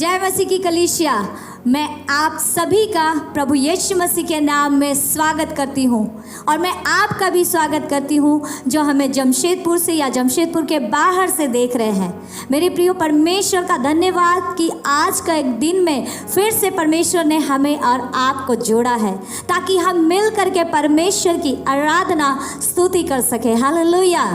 जय मसीह की कलीसिया। मैं आप सभी का प्रभु यीशु मसीह के नाम में स्वागत करती हूँ और मैं आपका भी स्वागत करती हूँ जो हमें जमशेदपुर से या जमशेदपुर के बाहर से देख रहे हैं। मेरे प्रियो, परमेश्वर का धन्यवाद कि आज का एक दिन में फिर से परमेश्वर ने हमें और आपको जोड़ा है ताकि हम मिल करके परमेश्वर की आराधना स्तुति कर सके। हालेलुया।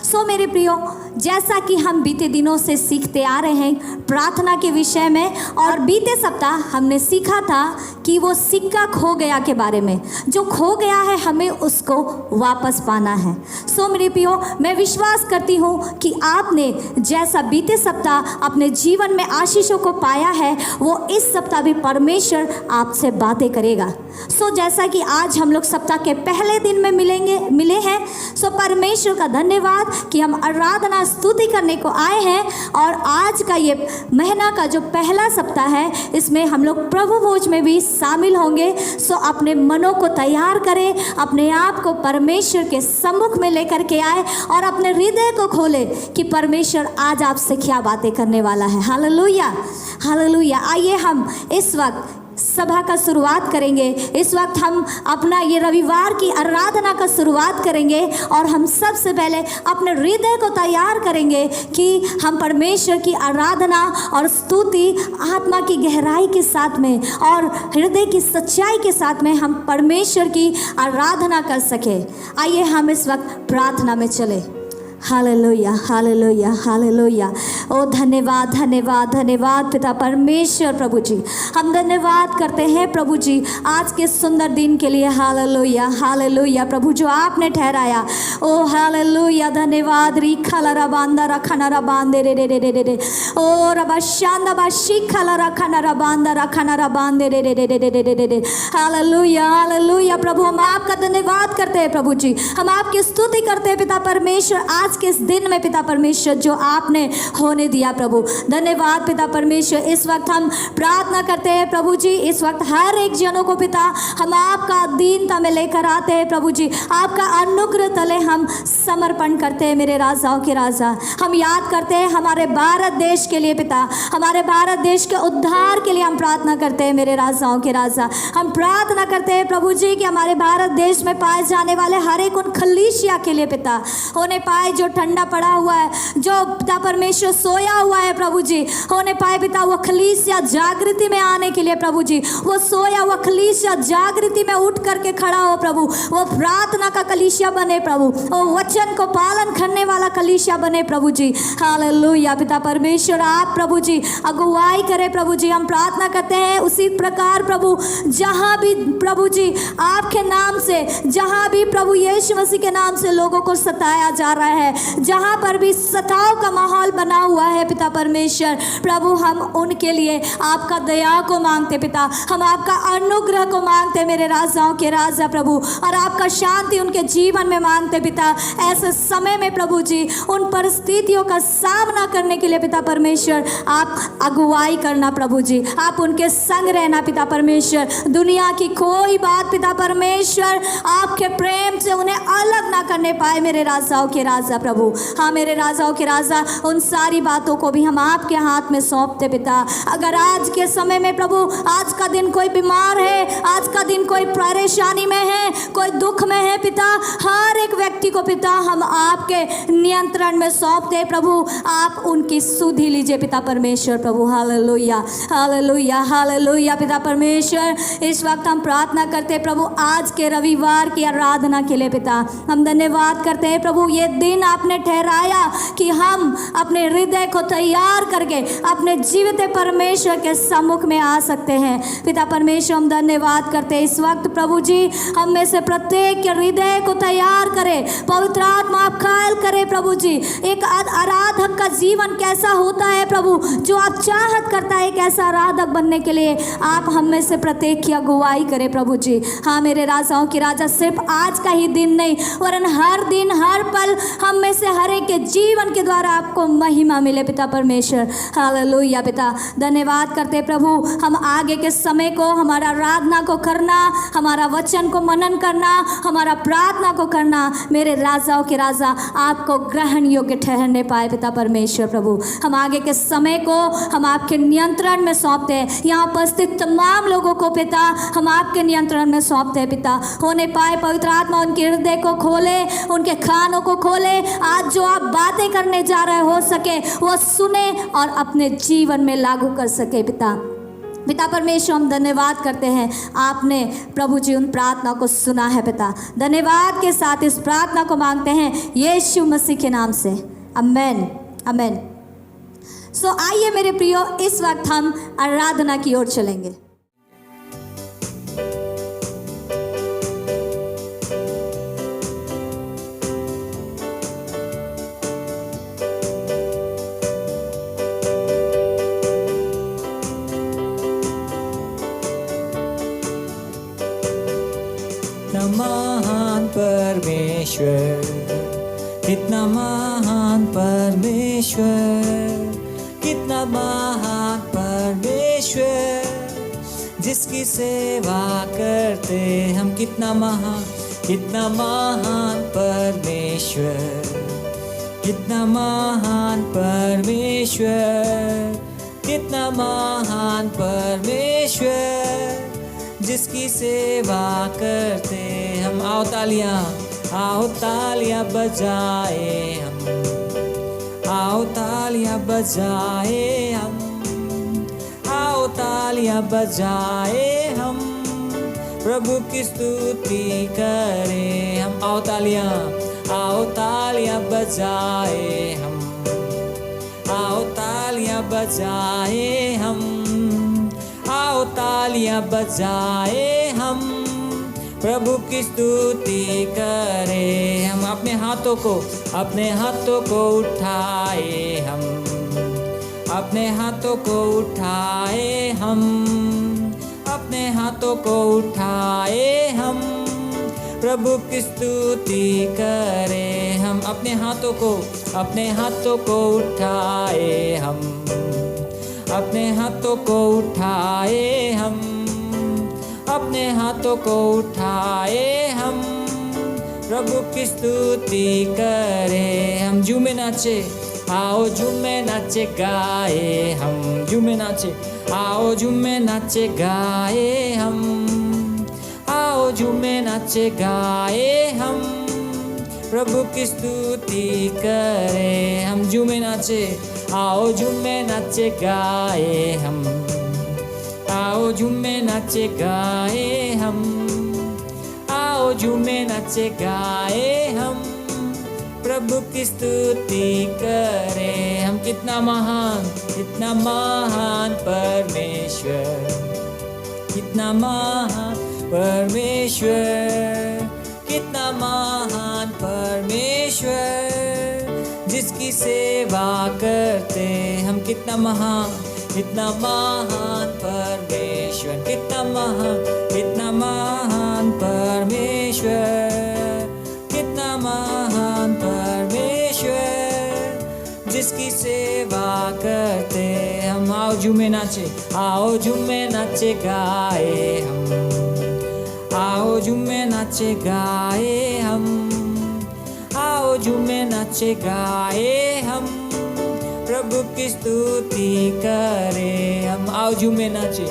सो मेरे प्रियो, जैसा कि हम बीते दिनों से सीखते आ रहे हैं प्रार्थना के विषय में, और बीते सप्ताह हमने सीखा था कि वो सिक्का खो गया के बारे में। जो खो गया है हमें उसको वापस पाना है। सो मेरे प्रियो, मैं विश्वास करती हूँ कि आपने जैसा बीते सप्ताह अपने जीवन में आशीषों को पाया है वो इस सप्ताह भी परमेश्वर आपसे बातें करेगा। सो जैसा कि आज हम लोग सप्ताह के पहले दिन में मिले हैं, सो परमेश्वर का धन्यवाद कि हम आराधना स्तुति करने को आए हैं। और आज का ये महीना का जो पहला सप्ताह है इसमें हम लोग प्रभु भोज में भी शामिल होंगे। सो अपने मनों को तैयार करें, अपने आप को परमेश्वर के सम्मुख में लेकर के आए और अपने हृदय को खोले कि परमेश्वर आज आपसे क्या बातें करने वाला है। Hallelujah, hallelujah. आइए हम इस वक्त सभा का शुरुआत करेंगे। इस वक्त हम अपना ये रविवार की आराधना का शुरुआत करेंगे और हम सबसे पहले अपने हृदय को तैयार करेंगे कि हम परमेश्वर की आराधना और स्तुति आत्मा की गहराई के साथ में और हृदय की सच्चाई के साथ में हम परमेश्वर की आराधना कर सके। आइए हम इस वक्त प्रार्थना में चले। Hallelujah, hallelujah, hallelujah. ओ धन्यवाद, धन्यवाद, धन्यवाद पिता परमेश्वर। प्रभु जी, हम धन्यवाद करते हैं प्रभु जी आज के सुंदर दिन के लिए। Hallelujah, hallelujah. प्रभु जो आपने ठहराया, ओ हालेलुया, धन्यवाद। रीखा लरा बांदा रखना रा बांदे रे रे रे रे रे रे। ओ रबा शांदा बा शिखा लरा रखना रा बांदा रखना रा बांदे रे रे रे रे रे रे रे। Hallelujah, hallelujah. प्रभु हम आपका धन्यवाद करते हैं प्रभु जी, हम आपकी स्तुति करते हैं पिता परमेश्वर आज के इस दिन में पिता परमेश्वर जो आपने होने दिया। प्रभु धन्यवाद पिता परमेश्वर। इस वक्त हम प्रार्थना करते हैं प्रभु जी, इस वक्त हर एक जनों को पिता हम आपका दीनता में लेकर आते हैं प्रभु जी, आपका अनुग्रह तले हम समर्पण करते हैं मेरे राजाओं के राजा। हम याद करते हैं हमारे भारत देश के लिए पिता, हमारे भारत देश के उद्धार के लिए हम प्रार्थना करते हैं मेरे राजाओं के राजा। हम प्रार्थना करते हैं प्रभु जी कि हमारे भारत देश में पाए जाने वाले हर एक उन खलीसिया के लिए पिता होने पाए जो ठंडा पड़ा हुआ है, जो पिता परमेश्वर सोया हुआ है प्रभु जी, होने पाए पिता वो खलीसिया जागृति में आने के लिए प्रभु जी, वो सोया हुआ खलीसिया जागृति में उठ करके खड़ा हो प्रभु, वो प्रार्थना का कलीसिया बने प्रभु, वो वचन को पालन करने वाला कलीसिया बने प्रभु जी। हालेलुया पिता परमेश्वर, आप प्रभु जी अगुवाई करें प्रभु जी। हम प्रार्थना करते हैं उसी प्रकार प्रभु जहाँ भी प्रभु जी आपके नाम से, जहाँ भी प्रभु यीशु मसीह के नाम से लोगों को सताया जा रहा है, जहाँ पर भी सताव का माहौल बना हुआ है पिता परमेश्वर, प्रभु हम उनके लिए आपका दया को मांगते पिता, हम आपका अनुग्रह को मांगते मेरे राजाओं के राजा प्रभु, और आपका शांति उनके जीवन में मांगते पिता। ऐसे समय में प्रभु जी उन परिस्थितियों का सामना करने के लिए पिता परमेश्वर आप अगुवाई करना प्रभु जी, आप उनके संग रहना पिता परमेश्वर। दुनिया की कोई बात पिता परमेश्वर आपके प्रेम से उन्हें अलग ना करने पाए मेरे राजाओं के राजा प्रभु। हाँ मेरे राजाओं के राजा, उन सारी बातों को भी हम आपके हाथ में सौंपते पिता। अगर आज के समय में प्रभु आज का दिन कोई बीमार है, आज का दिन कोई परेशानी में है, कोई दुख में है पिता, हर एक व्यक्ति को पिता हम आपके नियंत्रण में सौंपते प्रभु, आप उनकी सुधि लीजिए पिता परमेश्वर प्रभु। हालेलुया, हालेलुया, हालेलुया पिता परमेश्वर। इस वक्त हम प्रार्थना करते प्रभु आज के रविवार की आराधना के लिए पिता, हम धन्यवाद करते हैं प्रभु ये दिन आपने ठहराया कि हम अपने हृदय को तैयार करके अपने जीवित परमेश्वर के सम्मुख में आ सकते हैं पिता परमेश्वर। हम धन्यवाद करते हैं इस वक्त प्रभु जी हम में से प्रत्येक के हृदय को तैयार करें, पवित्र आत्मा आप ख्याल करें प्रभु जी। एक आराधक का जीवन कैसा होता है प्रभु, जो आप चाहत करता है कैसा आराधक बनने के लिए आप हम में से प्रत्येक की अगुवाई करें प्रभु जी। हाँ मेरे राजाओं की राजा, सिर्फ आज का ही दिन नहीं वरन हर दिन हर पल हम में से हर एक के जीवन के द्वारा आपको महिमा मिले पिता परमेश्वर। हालेलुया पिता, धन्यवाद करते प्रभु हम आगे के समय को हमारा आराधना को करना, हमारा वचन को मनन करना, हमारा प्रार्थना को करना मेरे राजाओं के राजा आपको ग्रहण योग्य ठहरने पाए पिता परमेश्वर प्रभु। हम आगे के समय को हम आपके नियंत्रण में सौंपते हैं। यहाँ उपस्थित तमाम लोगों को पिता हम आपके नियंत्रण में सौंपते हैं पिता। होने पाए पवित्र आत्मा उनके हृदय को खोले, उनके कानों को खोले। आज जो आप बातें करने जा रहे हो सके वो सुने और अपने जीवन में लागू कर सके पिता। पिता परमेश्वर हम धन्यवाद करते हैं, आपने प्रभु जी उन प्रार्थना को सुना है पिता। धन्यवाद के साथ इस प्रार्थना को मांगते हैं यीशु मसीह के नाम से, आमेन आमेन। सो आइए मेरे प्रियो, इस वक्त हम आराधना की ओर चलेंगे। महान परमेश्वर, कितना महान परमेश्वर, कितना महान परमेश्वर, जिसकी सेवा करते हम। कितना महान परमेश्वर, कितना महान परमेश्वर, कितना महान परमेश्वर, जिसकी सेवा करते हम। आओ तालियां बजाए हम, आओ तालियां बजाए हम, आओ तालियां बजाए हम, प्रभु की स्तुति करें हम। आओ तालियां बजाए हम, आओ तालियां बजाए हम, आओ तालियां बजाए हम, प्रभु की स्तुति करें हम। अपने हाथों को उठाए हम, अपने हाथों को उठाए हम, अपने हाथों को उठाए हम, प्रभु की स्तुति करें हम। अपने हाथों को उठाए हम, अपने हाथों को उठाए हम, अपने हाथों को उठाए हम, प्रभु की स्तुति करें हम। झूमे नाचे, आओ झूमे नाचे गाए हम, झूमे नाचे, आओ झूमे नाचे गाए हम, आओ झूमे नाचे गाए हम, प्रभु की स्तुति करें हम। झूमे नाचे, आओ झूमे नाचे गाए हम, आओ झूमे नाचे गाए हम, आओ झूमे नाचे गाए हम, प्रभु की स्तुति करें हम। कितना महान परमेश्वर, कितना महान परमेश्वर, कितना महान परमेश्वर, जिसकी सेवा करते हम। कितना महान परमेश्वर, कितना महान परमेश्वर, कितना महान परमेश्वर, जिसकी सेवा करते हम। आओ झूमे नाचे गाए हम, आओ झूमे नाचे गाए हम, आओ झूमे नाचे गाए हम, प्रभु की स्तुति करें हम। आओ झूमे नाचे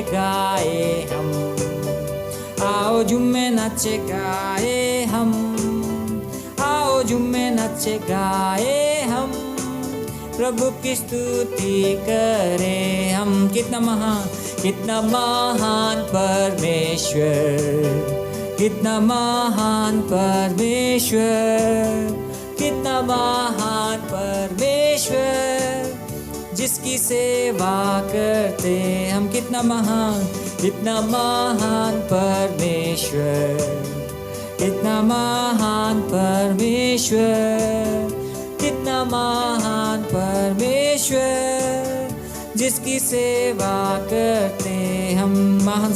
गाए हम, आओ झूमे नाचे गाए हम, आओ झूमे नाचे गाए हम, प्रभु की स्तुति करें हम। कितना महान परमेश्वर, कितना महान परमेश्वर, कितना महान परमेश्वर, जिसकी सेवा करते हम। कितना महान परमेश्वर, कितना महान परमेश्वर, कितना महान परमेश्वर, जिसकी सेवा करते हम। महान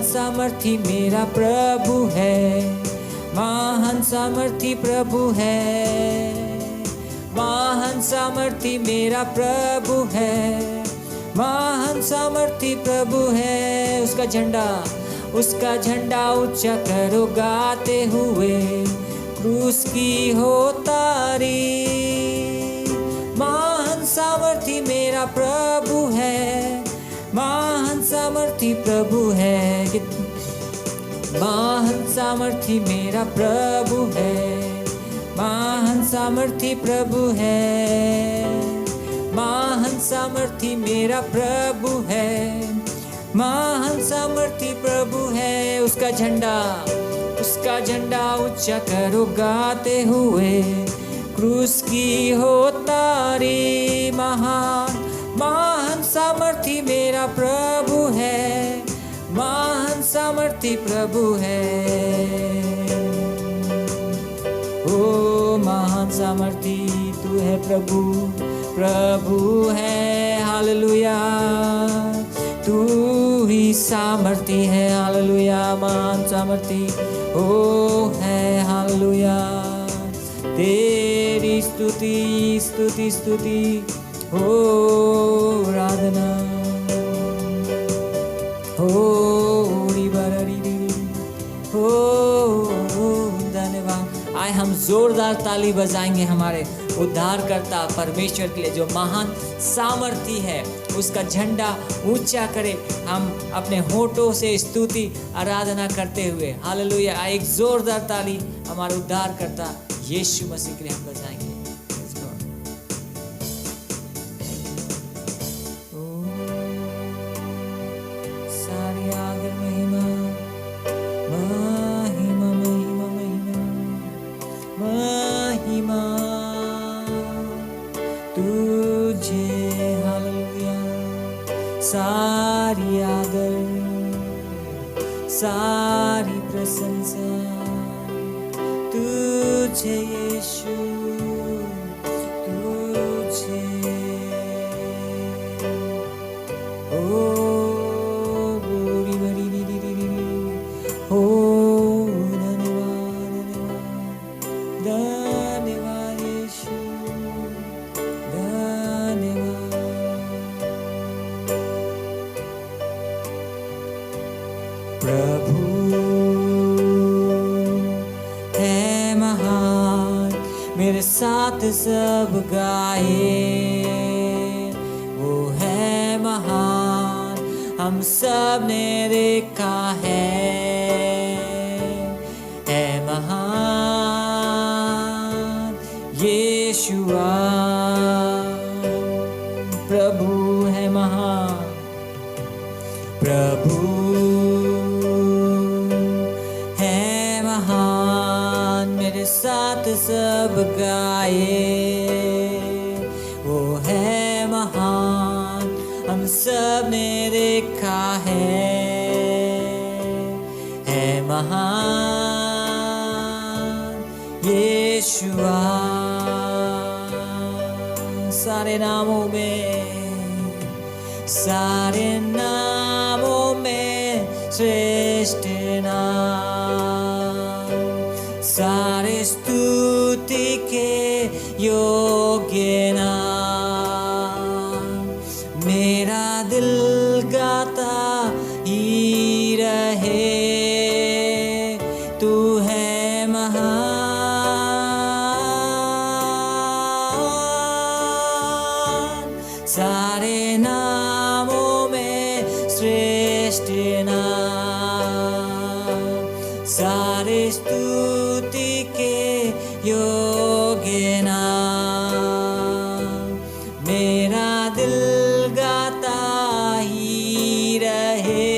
सामर्थी मेरा प्रभु है, महान सामर्थी प्रभु है, महान सामर्थी मेरा प्रभु है, महान सामर्थी प्रभु है। उसका झंडा उसका झंडा ऊंचा करो गाते हुए, क्रूस की हो तारी। महान सामर्थी मेरा प्रभु है, महान सामर्थी प्रभु है, महान सामर्थी मेरा प्रभु है, महान सामर्थी प्रभु है, महान सामर्थी मेरा प्रभु है, महान सामर्थी प्रभु है। उसका झंडा ऊंचा करो गाते हुए, क्रूस की हो तारी। महान सामर्थी मेरा प्रभु है, महान सामर्थी प्रभु है। ओ महान सामर्थी तू है प्रभु, प्रभु है, हालेलुया। तू ही सामर्थी है, हालेलुया। महान सामर्थी ओ है, हालेलुया। तेरी स्तुति स्तुति स्तुति हो, आराधना हो, धन्यवाद। आए हम जोरदार ताली बजाएंगे हमारे उद्धारकर्ता परमेश्वर के लिए, जो महान सामर्थी है। उसका झंडा ऊंचा करे, हम अपने होठों से स्तुति आराधना करते हुए, हालेलुया। एक जोरदार ताली हमारे उद्धारकर्ता यीशु मसीह के लिए हम बजाएंगे। सारी आदर महिमा महिमा महिमा महिमा महिमा तुझे, हालेलुया। सारी आदर सारी प्रशंसा तुझे यीशु, तुझे। ओ धन्यवाद यीशु, धन्यवाद। प्रभु है महान, मेरे साथ सब गाए। वो है महान, हम सब ने देखा है महान यीशुआ। प्रभु है महान, प्रभु है महान, मेरे साथ सब गाए। वो है महान, हम सब ने देखा है महान यीशुआ। सारे नामों में श्रेष्ठ नाम, सारे स्तुति के योग्य नाम। मेरा दिल गाता ही रहे, तू है महान। सारे नामों में श्रेष्ठ नाम, सारे स्तुति के योग्य नाम। मेरा दिल गाता ही रहे,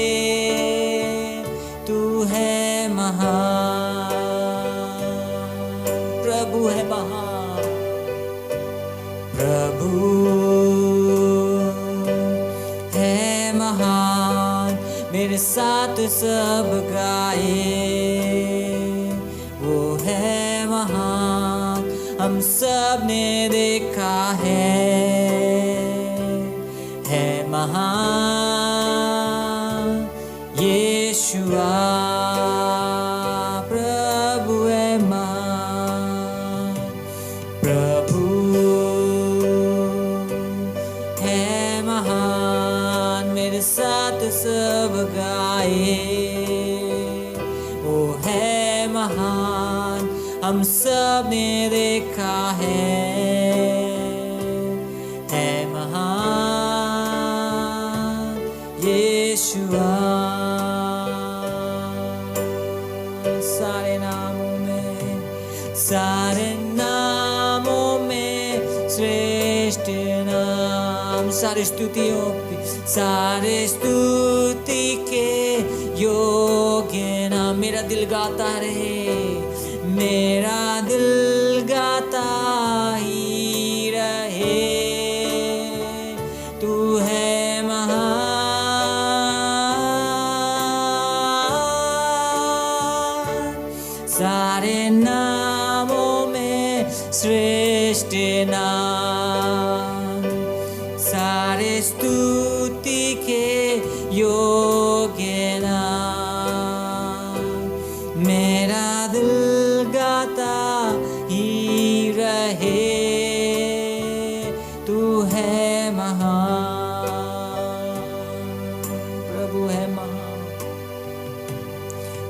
तू है महान। प्रभु है महान, प्रभु है महान, मेरे साथ सब गाए। वो है महान, हम सब ने देखा है महान यीशुआ। प्रभु है महान, प्रभु है महान, मेरे साथ सब गाए। वो है महान, हम सब ने देखा है महान यीशुआ। सारे नामों में श्रेष्ठ नाम, सारे स्तुतियों के, सारे स्तुति के योग्य नाम। मेरा दिल गाता रहे, मेरा दिल गाता ही रहे, तू है महान। सारे नामों में श्रेष्ठ नाम, सारे स्तुति के योग्य नाम। मेरा दिल गाता ही रहे, तू है महान। प्रभु है महान,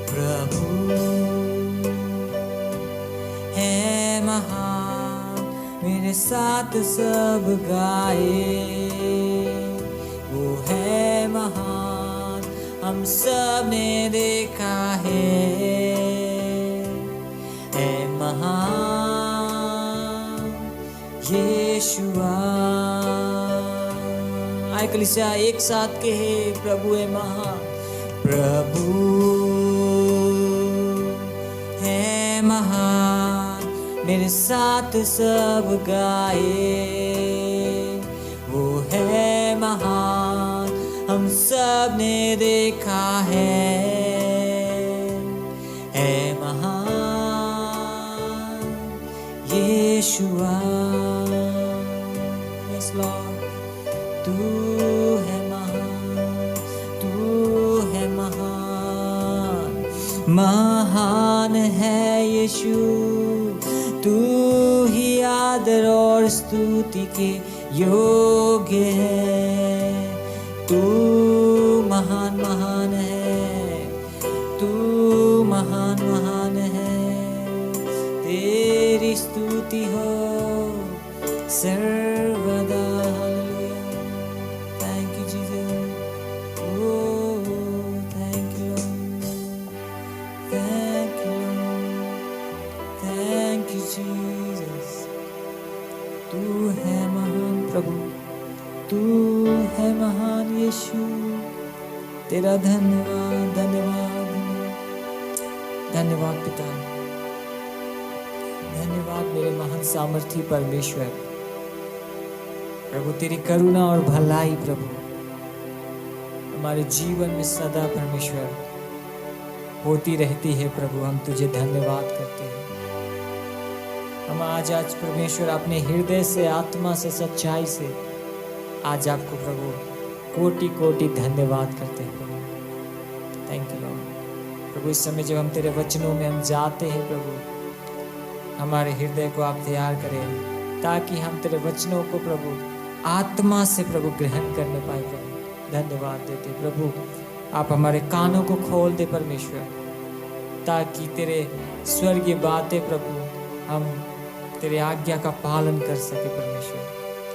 प्रभु है महान। मेरे साथ सब गाए, वो है महान, हम सब ने देखा है महान यीशुआ। आए कलीसिया एक साथ कहे, प्रभु है महान, प्रभु है महान। मेरे साथ सब गाए, वो है महान, हम सब ने देखा है महान यीशुआ। Yes Lord, तू है महान, तू है महान, महान है यीशु। तू ही आदर और स्तुति के योग्य है, तू महान महान है, तू महान महान है। तेरी स्तुति हो सर्वदा। Thank you Jesus, oh thank you Lord, thank you Lord, thank you Jesus. तू है महान प्रभु, तू है महान यीशु। तेरा धन्यवाद धन्यवाद धन्यवाद पिता, धन्यवाद मेरे महान सामर्थी परमेश्वर। प्रभु तेरी करुणा और भलाई प्रभु हमारे जीवन में सदा परमेश्वर होती रहती है। प्रभु हम तुझे धन्यवाद करते हैं। हम आज परमेश्वर अपने हृदय से, आत्मा से, सच्चाई से आज आपको प्रभु कोटि कोटि धन्यवाद करते हैं प्रभु। Thank you lord. प्रभु इस समय जब हम तेरे वचनों में हम जाते हैं प्रभु, हमारे हृदय को आप तैयार करें ताकि हम तेरे वचनों को प्रभु आत्मा से प्रभु ग्रहण करने पाए प्रभु। धन्यवाद देते प्रभु, आप हमारे कानों को खोल दे परमेश्वर, ताकि तेरे स्वर्गीय बातें प्रभु हम तेरे आज्ञा का पालन कर सके परमेश्वर।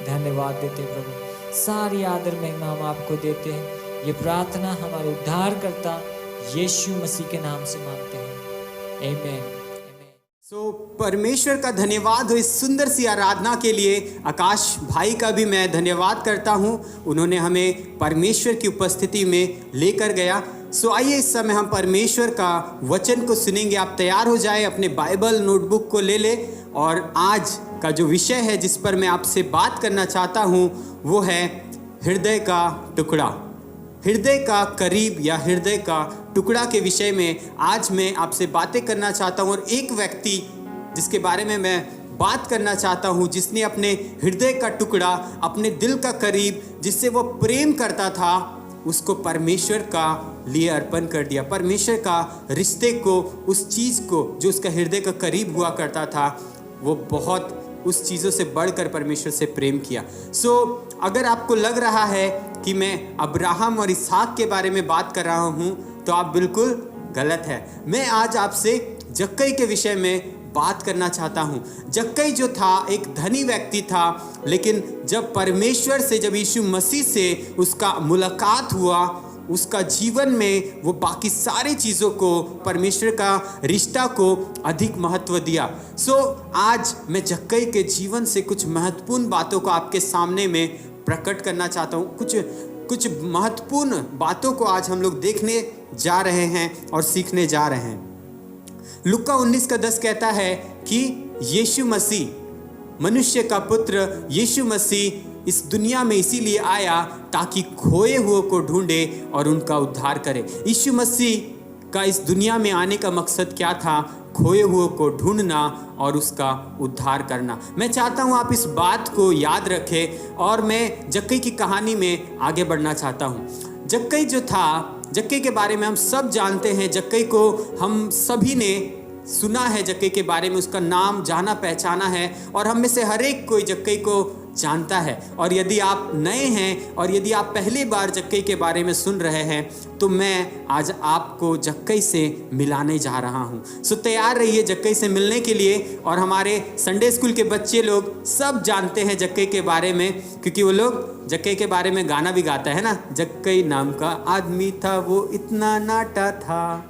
धन्यवाद देते प्रभु, सारी आदर महिमा हम आपको देते हैं। ये प्रार्थना हमारे उद्धारकर्ता यीशु मसीह के नाम से मांगते हैं, आमीन। परमेश्वर का धन्यवाद हो इस सुंदर सी आराधना के लिए। आकाश भाई का भी मैं धन्यवाद करता हूं, उन्होंने हमें परमेश्वर की उपस्थिति में लेकर गया। आइए इस समय हम परमेश्वर का वचन को सुनेंगे। आप तैयार हो जाए, अपने बाइबल नोटबुक को ले ले। और आज का जो विषय है जिस पर मैं आपसे बात करना चाहता हूं वो है हृदय का टुकड़ा। हृदय का करीब या हृदय का टुकड़ा के विषय में आज मैं आपसे बातें करना चाहता हूं। और एक व्यक्ति जिसके बारे में मैं बात करना चाहता हूं, जिसने अपने हृदय का टुकड़ा, अपने दिल का करीब, जिससे वो प्रेम करता था, उसको परमेश्वर का लिए अर्पण कर दिया। परमेश्वर का रिश्ते को, उस चीज़ को जो उसका हृदय का करीब हुआ करता था, वो बहुत उस चीज़ों से बढ़कर परमेश्वर से प्रेम किया। अगर आपको लग रहा है कि मैं अब्राहम और इसहाक के बारे में बात कर रहा हूँ, तो आप बिल्कुल गलत है। मैं आज आपसे जक्कई के विषय में बात करना चाहता हूँ। जक्कई जो था एक धनी व्यक्ति था, लेकिन जब परमेश्वर से, जब यीशु मसीह से उसका मुलाकात हुआ, उसका जीवन में वो बाकी सारी चीज़ों को, परमेश्वर का रिश्ता को अधिक महत्व दिया। आज मैं जक्कई के जीवन से कुछ महत्वपूर्ण बातों को आपके सामने में प्रकट करना चाहता हूँ। कुछ महत्वपूर्ण बातों को आज हम लोग देखने जा रहे हैं और सीखने जा रहे हैं। लूका 19:10 कहता है कि यीशु मसीह, मनुष्य का पुत्र यीशु मसीह इस दुनिया में इसीलिए आया ताकि खोए हुए को ढूंढे और उनका उद्धार करे। यीशु मसीह का इस दुनिया में आने का मकसद क्या था? खोए हुए को ढूंढना और उसका उद्धार करना। मैं चाहता हूँ आप इस बात को याद रखें और मैं जक्कई की कहानी में आगे बढ़ना चाहता हूँ। जक्कई जो था, जक्कई के बारे में हम सब जानते हैं। जक्कई को हम सभी ने सुना है, जक्कई के बारे में उसका नाम जाना पहचाना है और हम में से हर एक कोई जक्कई को जानता है। और यदि आप नए हैं और यदि आप पहली बार जक्कई के बारे में सुन रहे हैं तो मैं आज आपको जक्कई से मिलाने जा रहा हूँ। तैयार रहिए जक्कई से मिलने के लिए। और हमारे संडे स्कूल के बच्चे लोग सब जानते हैं जक्कई के बारे में, क्योंकि वो लोग जक्कई के बारे में गाना भी गाता है ना, जक्कई नाम का आदमी था वो इतना नाटा था।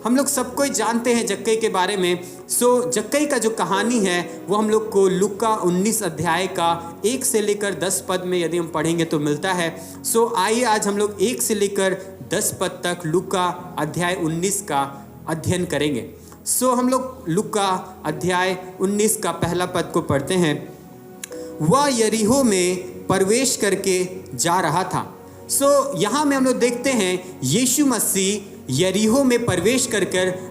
हम लोग सब कोई जानते हैं जक्कई के बारे में। जक्कई का जो कहानी है वो हम लोग को लूका 19 अध्याय का 1 से लेकर 10 पद में यदि हम पढ़ेंगे तो मिलता है। आइए आज हम लोग 1 से लेकर 10 पद तक लूका अध्याय 19 का अध्ययन करेंगे। हम लोग लूका अध्याय 19 का पहला पद को पढ़ते हैं। वह यरीहो में प्रवेश करके जा रहा था। यहाँ में हम लोग देखते हैं यीशु मसीह यरीहो में प्रवेश कर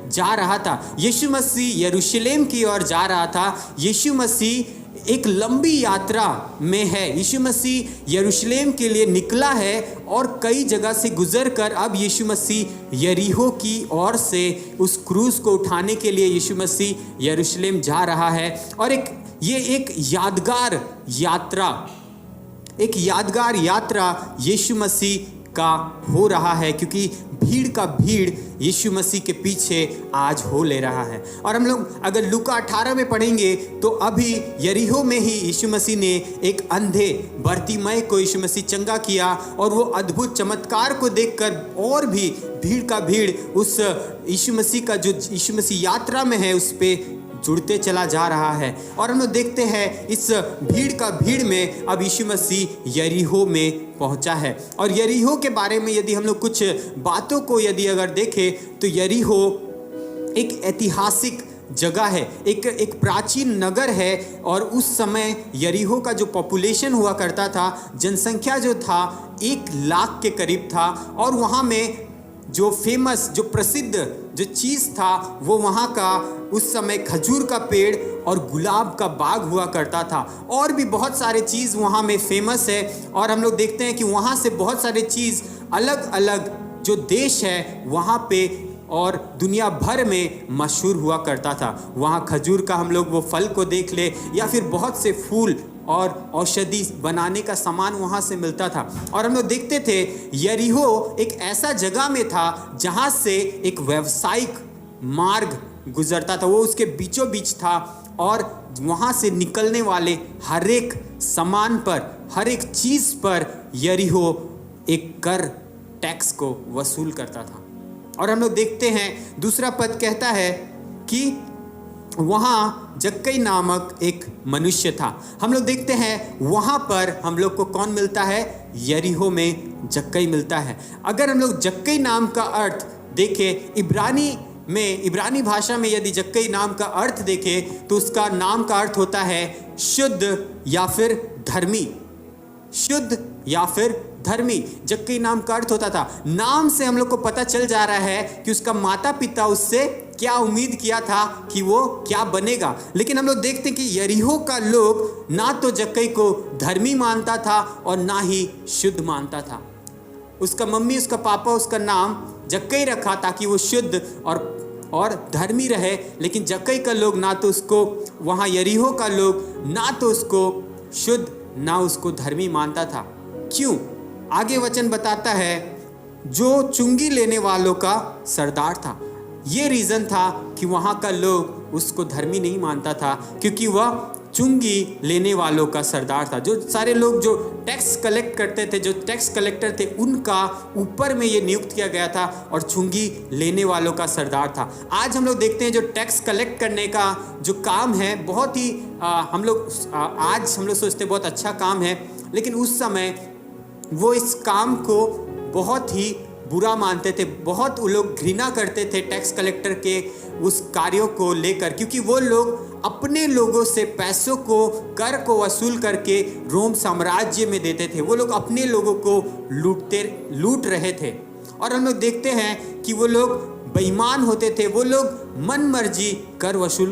जा रहा था। यीशु मसीह यरूशलेम की ओर जा रहा था। यीशु मसीह एक लंबी यात्रा में है। यीशु मसीह यरूशलेम के लिए निकला है और कई जगह से गुजरकर अब यीशु मसीह यरीहो की ओर से उस क्रूज को उठाने के लिए यीशु मसीह यरूशलेम जा रहा है। और ये एक यादगार यात्रा यीशु मसीह का हो रहा है, क्योंकि भीड़ यीशु मसीह के पीछे आज हो ले रहा है। और हम लोग अगर लूका 18 में पढ़ेंगे तो अभी यरीहो में ही यीशु मसीह ने एक अंधे बर्तिमय को यीशु मसीह चंगा किया और वो अद्भुत चमत्कार को देखकर और भी भीड़ उस यीशु मसीह का, जो यीशु मसीह यात्रा में है, उस पे जुड़ते चला जा रहा है। और हम लोग देखते हैं इस भीड़ में अब यीशु मसीह यरीहो में पहुंचा है। और यरीहो के बारे में यदि हम लोग कुछ बातों को यदि अगर देखें तो यरीहो एक ऐतिहासिक जगह है, एक प्राचीन नगर है। और उस समय यरीहो का जो पॉपुलेशन हुआ करता था, जनसंख्या जो था 1 लाख के करीब था। और वहाँ में जो फेमस, जो प्रसिद्ध जो चीज़ था वो वहाँ का उस समय खजूर का पेड़ और गुलाब का बाग हुआ करता था। और भी बहुत सारे चीज़ वहाँ में फेमस है। और हम लोग देखते हैं कि वहाँ से बहुत सारे चीज़ अलग अलग जो देश है वहाँ पे और दुनिया भर में मशहूर हुआ करता था। वहाँ खजूर का हम लोग वो फल को देख ले, या फिर बहुत से फूल और औषधि बनाने का सामान वहाँ से मिलता था। और हम लोग देखते थे यरीहो एक ऐसा जगह में था जहाँ से एक व्यावसायिक मार्ग गुजरता था, वो उसके बीचों बीच था। और वहाँ से निकलने वाले हर एक सामान पर, हर एक चीज़ पर यरीहो एक कर, टैक्स को वसूल करता था। और हम लोग देखते हैं दूसरा पद कहता है कि वहाँ जक्कई नामक एक मनुष्य था। हम लोग देखते हैं वहाँ पर हम लोग को कौन मिलता है? यरीहो में जक्कई मिलता है। अगर हम लोग जक्कई नाम का अर्थ देखें, इब्रानी भाषा में यदि जक्कई नाम का अर्थ देखें तो उसका नाम का अर्थ होता है शुद्ध या फिर धर्मी। शुद्ध या फिर धर्मी जक्कई नाम का अर्थ होता था। नाम से हम लोग को पता चल जा रहा है कि उसका माता पिता उससे क्या उम्मीद किया था कि वो क्या बनेगा। लेकिन हम लोग देखते हैं कि यरीहो का लोग ना तो जक्कई को धर्मी मानता था और ना ही शुद्ध मानता था। उसका मम्मी, उसका पापा उसका नाम जक्कई रखा ताकि वो शुद्ध और धर्मी रहे। लेकिन जक्कई का लोग ना तो उसको, वहाँ यरीहो का लोग ना तो उसको शुद्ध ना उसको धर्मी मानता था। क्यों? आगे वचन बताता है जो चुंगी लेने वालों का सरदार था। ये रीज़न था कि वहाँ का लोग उसको धर्मी नहीं मानता था, क्योंकि वह चुंगी लेने वालों का सरदार था। जो सारे लोग जो टैक्स कलेक्ट करते थे, जो टैक्स कलेक्टर थे, उनका ऊपर में ये नियुक्त किया गया था और चुंगी लेने वालों का सरदार था। आज हम लोग देखते हैं जो टैक्स कलेक्ट करने का जो काम है, बहुत ही आज हम लोग सोचते बहुत अच्छा काम है, लेकिन उस समय वो इस काम को बहुत ही बुरा मानते थे। बहुत वो लोग घृणा करते थे टैक्स कलेक्टर के उस कार्यों को लेकर, क्योंकि वो लोग अपने लोगों से पैसों को, कर को वसूल करके रोम साम्राज्य में देते थे। वो लोग अपने लोगों को लूट रहे थे। और हम लोग देखते हैं कि वो लोग बेईमान होते थे, वो लोग मन मर्जी कर वसूल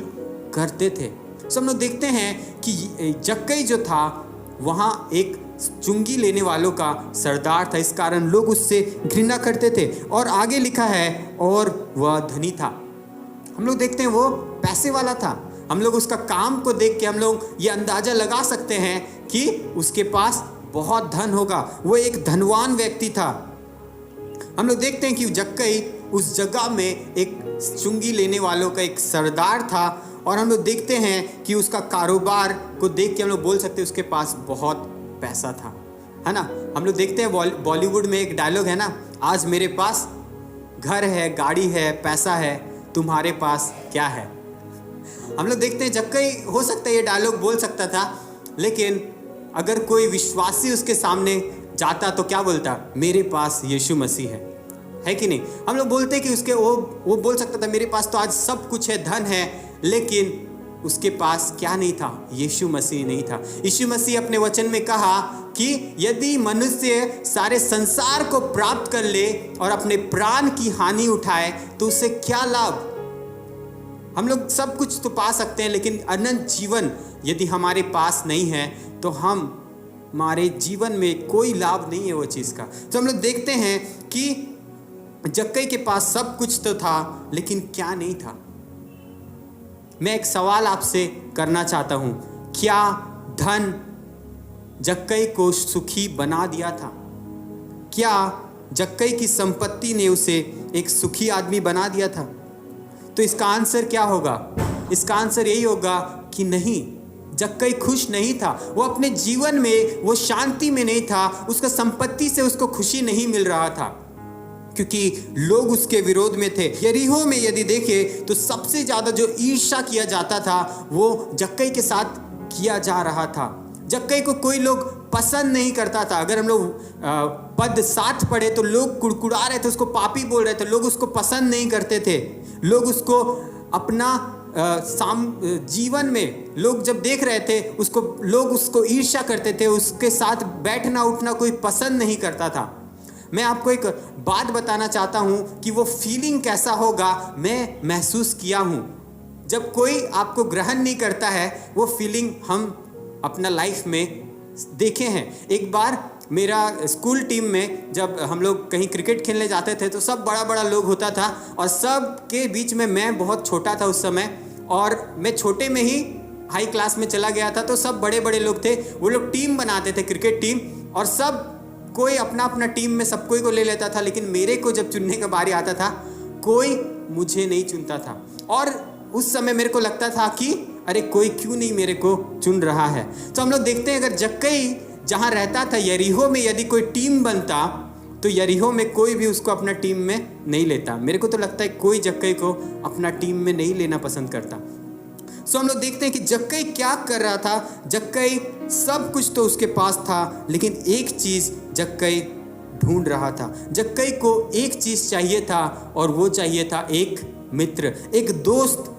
करते थे। सो हम लोग देखते हैं कि जक्कई जो था वहाँ एक चुंगी लेने वालों का सरदार था, इस कारण लोग उससे घृणा करते थे। और आगे लिखा है और वह धनी था। हम लोग देखते हैं वो पैसे वाला था। हम लोग उसका काम को देख के हम लोग ये अंदाज़ा लगा सकते हैं कि उसके पास बहुत धन होगा, वो एक धनवान व्यक्ति था। हम लोग देखते हैं कि जक्कई उस जगह में एक चुंगी लेने वालों का एक सरदार था। और हम लोग देखते हैं कि उसका कारोबार को देख के हम लोग बोल सकते हैं उसके पास बहुत पैसा था, है ना। हम लोग देखते हैं बॉलीवुड में एक डायलॉग है ना, आज मेरे पास घर है, गाड़ी है, पैसा है, तुम्हारे पास क्या है। हम लोग देखते हैं जक्कई हो सकता है ये डायलॉग बोल सकता था, लेकिन अगर कोई विश्वासी उसके सामने जाता तो क्या बोलता, मेरे पास यीशु मसीह है कि नहीं। हम लोग बोलते हैं कि उसके वो बोल सकता था मेरे पास तो आज सब कुछ है, धन है, लेकिन उसके पास क्या नहीं था, यीशु मसीह नहीं था। यीशु मसीह अपने वचन में कहा कि यदि मनुष्य सारे संसार को प्राप्त कर ले और अपने प्राण की हानि उठाए तो उसे क्या लाभ। हम लोग सब कुछ तो पा सकते हैं, लेकिन अनंत जीवन यदि हमारे पास नहीं है तो हमारे जीवन में कोई लाभ नहीं है वो चीज़ का। तो हम लोग देखते हैं कि जक्कई के पास सब कुछ तो था, लेकिन क्या नहीं था। मैं एक सवाल आपसे करना चाहता हूँ, क्या धन जक्कई को सुखी बना दिया था? क्या जक्कई की संपत्ति ने उसे एक सुखी आदमी बना दिया था? तो इसका आंसर क्या होगा? इसका आंसर यही होगा कि नहीं, जक्कई खुश नहीं था। वो अपने जीवन में वो शांति में नहीं था, उसका संपत्ति से उसको खुशी नहीं मिल रहा था, क्योंकि लोग उसके विरोध में थे। यरीहो में यदि देखें तो सबसे ज़्यादा जो ईर्ष्या किया जाता था वो जक्कई के साथ किया जा रहा था। जक्कई को कोई लोग पसंद नहीं करता था। अगर हम लोग पद 7 पढ़े तो लोग कुड़कुड़ा रहे थे, उसको पापी बोल रहे थे, लोग उसको पसंद नहीं करते थे। लोग उसको अपना जीवन में लोग जब देख रहे थे उसको, लोग उसको ईर्ष्या करते थे, उसके साथ बैठना उठना कोई पसंद नहीं करता था। मैं आपको एक बात बताना चाहता हूँ कि वो फीलिंग कैसा होगा, मैं महसूस किया हूँ। जब कोई आपको ग्रहण नहीं करता है, वो फीलिंग हम अपना लाइफ में देखे हैं। एक बार मेरा स्कूल टीम में जब हम लोग कहीं क्रिकेट खेलने जाते थे तो सब बड़ा बड़ा लोग होता था, और सब के बीच में मैं बहुत छोटा था उस समय, और मैं छोटे में ही हाई क्लास में चला गया था। तो सब बड़े बड़े लोग थे, वो लोग टीम बनाते थे क्रिकेट टीम, और सब कोई अपना अपना टीम में सब कोई को ले लेता था, लेकिन मेरे को जब चुनने का बारी आता था कोई मुझे नहीं चुनता था। और उस समय मेरे को लगता था कि अरे कोई क्यों नहीं मेरे को चुन रहा है। तो हम लोग देखते हैं अगर जक्कई जहाँ रहता था यरीहो में यदि कोई टीम बनता तो यरीहो में कोई भी उसको अपना टीम में नहीं लेता। मेरे को तो लगता है कोई जक्कई को अपना टीम में नहीं लेना पसंद करता। सो हम लोग देखते हैं कि जक्कई क्या कर रहा था। जक्कई सब कुछ तो उसके पास था, लेकिन एक चीज़ जक्कई ढूंढ रहा था। जक्कई को एक चीज़ चाहिए था, और वो चाहिए था एक मित्र, एक दोस्त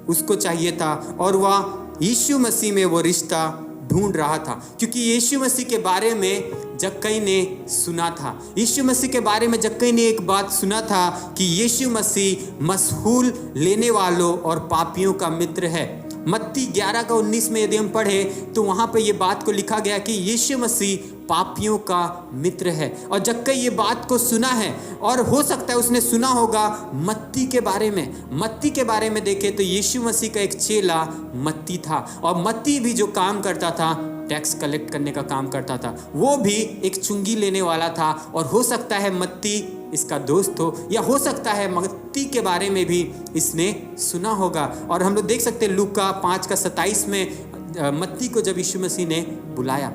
उसको चाहिए था, और वह यीशु मसीह में वो रिश्ता ढूंढ रहा था। क्योंकि यीशु मसीह के बारे में जक्कई ने सुना था। यीशु मसीह के बारे में जक्कई ने एक बात सुना था कि यीशु मसीह मसहूल लेने वालों और पापियों का मित्र है। मत्ती 11:19 में यदि हम पढ़े तो वहाँ पे ये बात को लिखा गया कि यीशु मसीह पापियों का मित्र है। और जक्कई ये बात को सुना है, और हो सकता है उसने सुना होगा मत्ती के बारे में। मत्ती के बारे में देखें तो यीशु मसीह का एक चेला मत्ती था, और मत्ती भी जो काम करता था टैक्स कलेक्ट करने का काम करता था, वो भी एक चुंगी लेने वाला था। और हो सकता है मत्ती इसका दोस्त हो, या हो सकता है मत्ती के बारे में भी इसने सुना होगा। और हम लोग देख सकते हैं लूका 5:27 में मत्ती को जब यीशु मसीह ने बुलाया।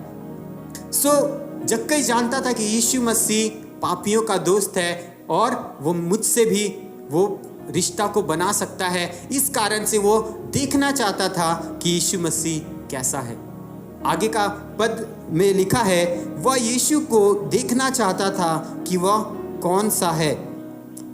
जक्कई जानता था कि यीशु मसीह पापियों का दोस्त है और वो मुझसे भी वो रिश्ता को बना सकता है। इस कारण से वो देखना चाहता था कि यीशु मसीह कैसा है। आगे का पद में लिखा है, वह यीशु को देखना चाहता था कि वह कौन सा है,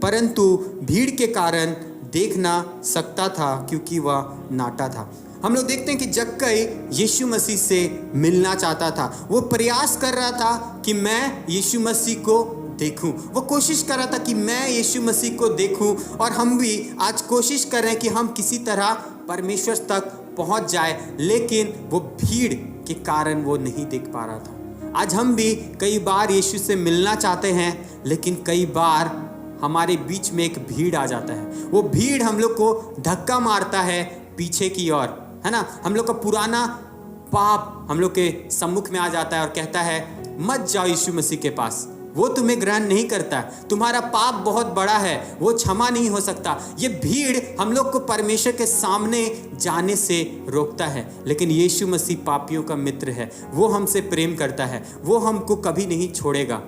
परंतु भीड़ के कारण देख ना सकता था क्योंकि वह नाटा था। हम लोग देखते हैं कि जक्कई यीशु मसीह से मिलना चाहता था। वो प्रयास कर रहा था कि मैं यीशु मसीह को देखूं। वो कोशिश कर रहा था कि मैं यीशु मसीह को देखूं। और हम भी आज कोशिश कर रहे हैं कि हम किसी तरह परमेश्वर तक पहुंच जाए, लेकिन वो भीड़ के कारण वो नहीं देख पा रहा था। आज हम भी कई बार यीशु से मिलना चाहते हैं, लेकिन कई बार हमारे बीच में एक भीड़ आ जाता है। वो भीड़ हम लोग को धक्का मारता है पीछे की ओर, है ना। हम लोग का पुराना पाप हम लोग के सम्मुख में आ जाता है और कहता है मत जाओ यीशु मसीह के पास, वो तुम्हें ग्रहण नहीं करता, तुम्हारा पाप बहुत बड़ा है, वो क्षमा नहीं हो सकता। ये भीड़ हम लोग को परमेश्वर के सामने जाने से रोकता है। लेकिन यीशु मसीह पापियों का मित्र है, वो हमसे प्रेम करता है, वो हमको कभी नहीं छोड़ेगा।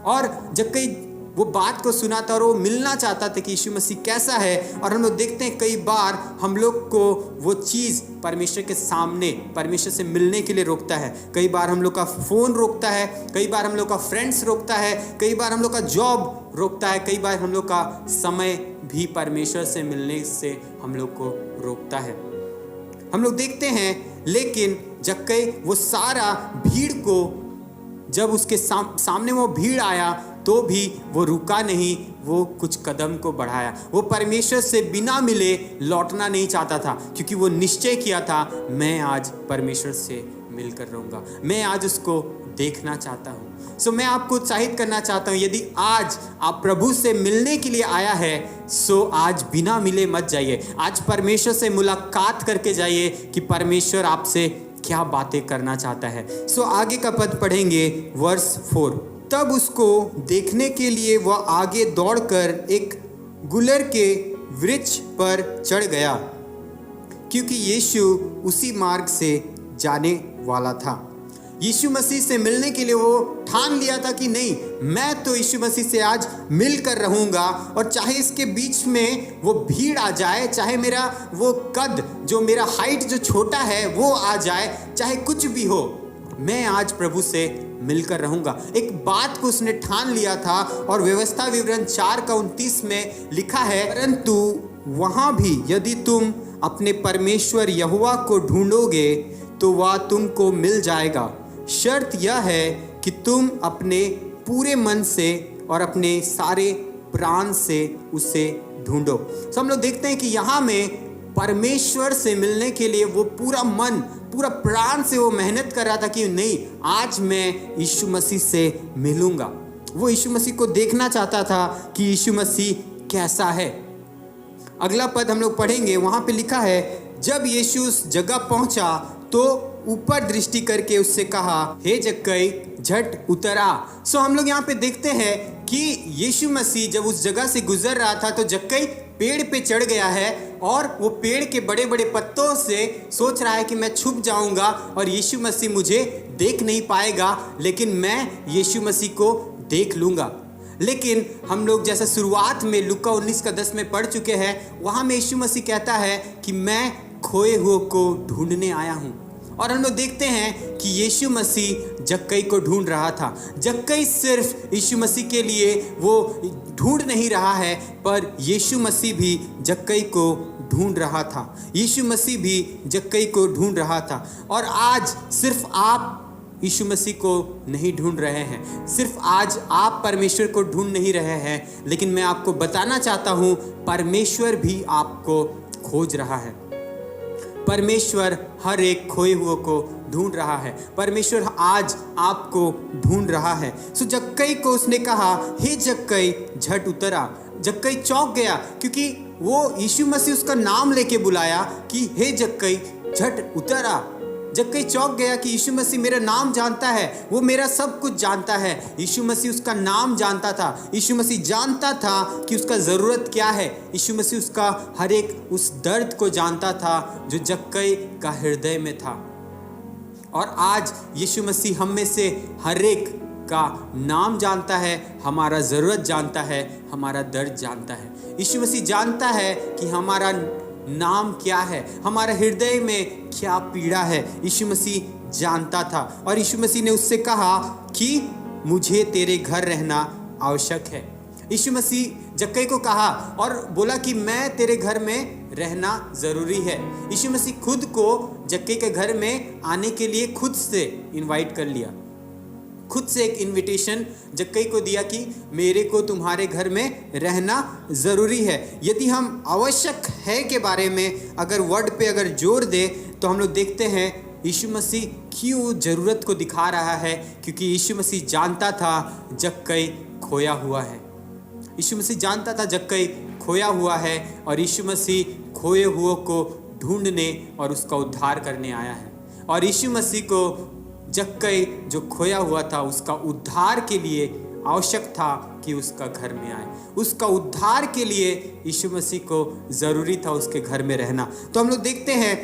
और जब कई वो बात को सुना था और वो मिलना चाहता था कि यीशु मसीह कैसा है। और हम लोग देखते हैं कई बार हम लोग को वो चीज़ परमेश्वर के सामने परमेश्वर से मिलने के लिए रोकता है। कई बार हम लोग का फ़ोन रोकता है, कई बार हम लोग का फ्रेंड्स रोकता है, कई बार हम लोग का जॉब रोकता है, कई बार हम लोग का समय भी परमेश्वर से मिलने से हम लोग को रोकता है। हम लोग देखते हैं लेकिन जक्कई वो सारा भीड़ को जब उसके सामने वो भीड़ आया तो भी वो रुका नहीं, वो कुछ कदम को बढ़ाया। वो परमेश्वर से बिना मिले लौटना नहीं चाहता था, क्योंकि वो निश्चय किया था मैं आज परमेश्वर से मिलकर रहूँगा, मैं आज उसको देखना चाहता हूँ। सो मैं आपको उत्साहित करना चाहता हूँ, यदि आज आप प्रभु से मिलने के लिए आया है सो आज बिना मिले मत जाइए। आज परमेश्वर से मुलाकात करके जाइए कि परमेश्वर आपसे क्या बातें करना चाहता है। सो आगे का पद पढ़ेंगे, वर्स 4। तब उसको देखने के लिए वह आगे दौड़कर एक गुलर के वृक्ष पर चढ़ गया, क्योंकि यीशु उसी मार्ग से जाने वाला था। यीशु मसीह से मिलने के लिए वो ठान लिया था कि नहीं, मैं तो यीशु मसीह से आज मिलकर रहूँगा, और चाहे इसके बीच में वो भीड़ आ जाए, चाहे मेरा वो कद जो मेरा हाइट जो छोटा है वो आ जाए, चाहे कुछ भी हो, मैं आज प्रभु से मिलकर रहूँगा। एक बात को उसने ठान लिया था। और व्यवस्था विवरण 4:29 में लिखा है, परंतु वहाँ भी यदि तुम अपने परमेश्वर यहोवा को ढूंढोगे तो वह तुमको मिल जाएगा। शर्त यह है कि तुम अपने पूरे मन से और अपने सारे प्राण से उसे ढूंढो। तो हम लोग देखते हैं कि यहाँ में परमेश्वर से मिलने के लिए वो पूरा मन पूरा प्राण से वो मेहनत कर रहा था कि नहीं, आज मैं यीशु मसीह से मिलूंगा। वो यीशु मसीह को देखना चाहता था कि यीशु मसीह कैसा है। अगला पद हम लोग पढ़ेंगे, वहाँ पे लिखा है, जब यीशु उस जगह पहुँचा तो ऊपर दृष्टि करके उससे कहा, हे जक्कई झट उतर आ। सो हम लोग यहाँ पे देखते हैं कि यीशु मसीह जब उस जगह से गुजर रहा था तो जक्कई पेड़ पे चढ़ गया है और वो पेड़ के बड़े बड़े पत्तों से सोच रहा है कि मैं छुप जाऊंगा और यीशु मसीह मुझे देख नहीं पाएगा, लेकिन मैं यीशु मसीह को देख लूँगा। लेकिन हम लोग जैसा शुरुआत में लूका 19:10 में पढ़ चुके हैं, वहाँ में यीशु मसीह कहता है कि मैं खोए हुए को ढूंढने आया हूँ। और हम लोग देखते हैं कि यीशु मसीह जक्कई को ढूंढ रहा था। जक्कई सिर्फ यीशु मसीह के लिए वो ढूंढ नहीं रहा है, पर यीशु मसीह भी जक्कई को ढूंढ रहा था। यीशु मसीह भी जक्कई को ढूंढ रहा था। और आज सिर्फ आप यीशु मसीह को नहीं ढूंढ रहे हैं, सिर्फ आज आप परमेश्वर को ढूंढ नहीं रहे हैं, लेकिन मैं आपको बताना चाहता हूँ परमेश्वर भी आपको खोज रहा है। परमेश्वर हर एक खोए हुए को ढूंढ रहा है। परमेश्वर आज आपको ढूंढ रहा है। सो जक्कई को उसने कहा, हे जक्कई झट उतर आ। जक्कई चौंक गया, क्योंकि वो यीशु मसीह उसका नाम लेके बुलाया कि हे जक्कई झट उतर आ। जक्कई चौंक गया कि यीशु मसीह मेरा नाम जानता है, वो मेरा सब कुछ जानता है। यीशु मसीह उसका नाम जानता था, यीशु मसीह जानता था कि उसका ज़रूरत क्या है। यीशु मसीह उसका हर एक उस दर्द को जानता था जो जक्कई का हृदय में था। और आज यीशु मसीह हम में से हर एक का नाम जानता है, हमारा ज़रूरत जानता है, हमारा दर्द जानता है। यीशु मसीह जानता है कि हमारा नाम क्या है, हमारा हृदय में क्या पीड़ा है। यीशु मसीह जानता था और यीशु मसीह ने उससे कहा कि मुझे तेरे घर रहना आवश्यक है। यीशु मसीह जक्कई को कहा और बोला कि मैं तेरे घर में रहना ज़रूरी है। यीशु मसीह खुद को जक्कई के घर में आने के लिए खुद से इनवाइट कर लिया, खुद से एक इनविटेशन जक्कई को दिया कि मेरे को तुम्हारे घर में रहना ज़रूरी है। यदि हम आवश्यक है के बारे में अगर वर्ड पे अगर जोर दे तो हम लोग देखते हैं यीशु मसीह क्यों ज़रूरत को दिखा रहा है, क्योंकि यीशु मसीह जानता था जक्कई खोया हुआ है। यीशु मसीह जानता था जक्कई खोया हुआ है और यीशु मसीह खोए हुए को ढूंढने और उसका उद्धार करने आया है। और यीशु मसीह को जक्कई जो खोया हुआ था उसका उद्धार के लिए आवश्यक था कि उसका घर में आए। उसका उद्धार के लिए यीशु मसीह को ज़रूरी था उसके घर में रहना। तो हम लोग देखते हैं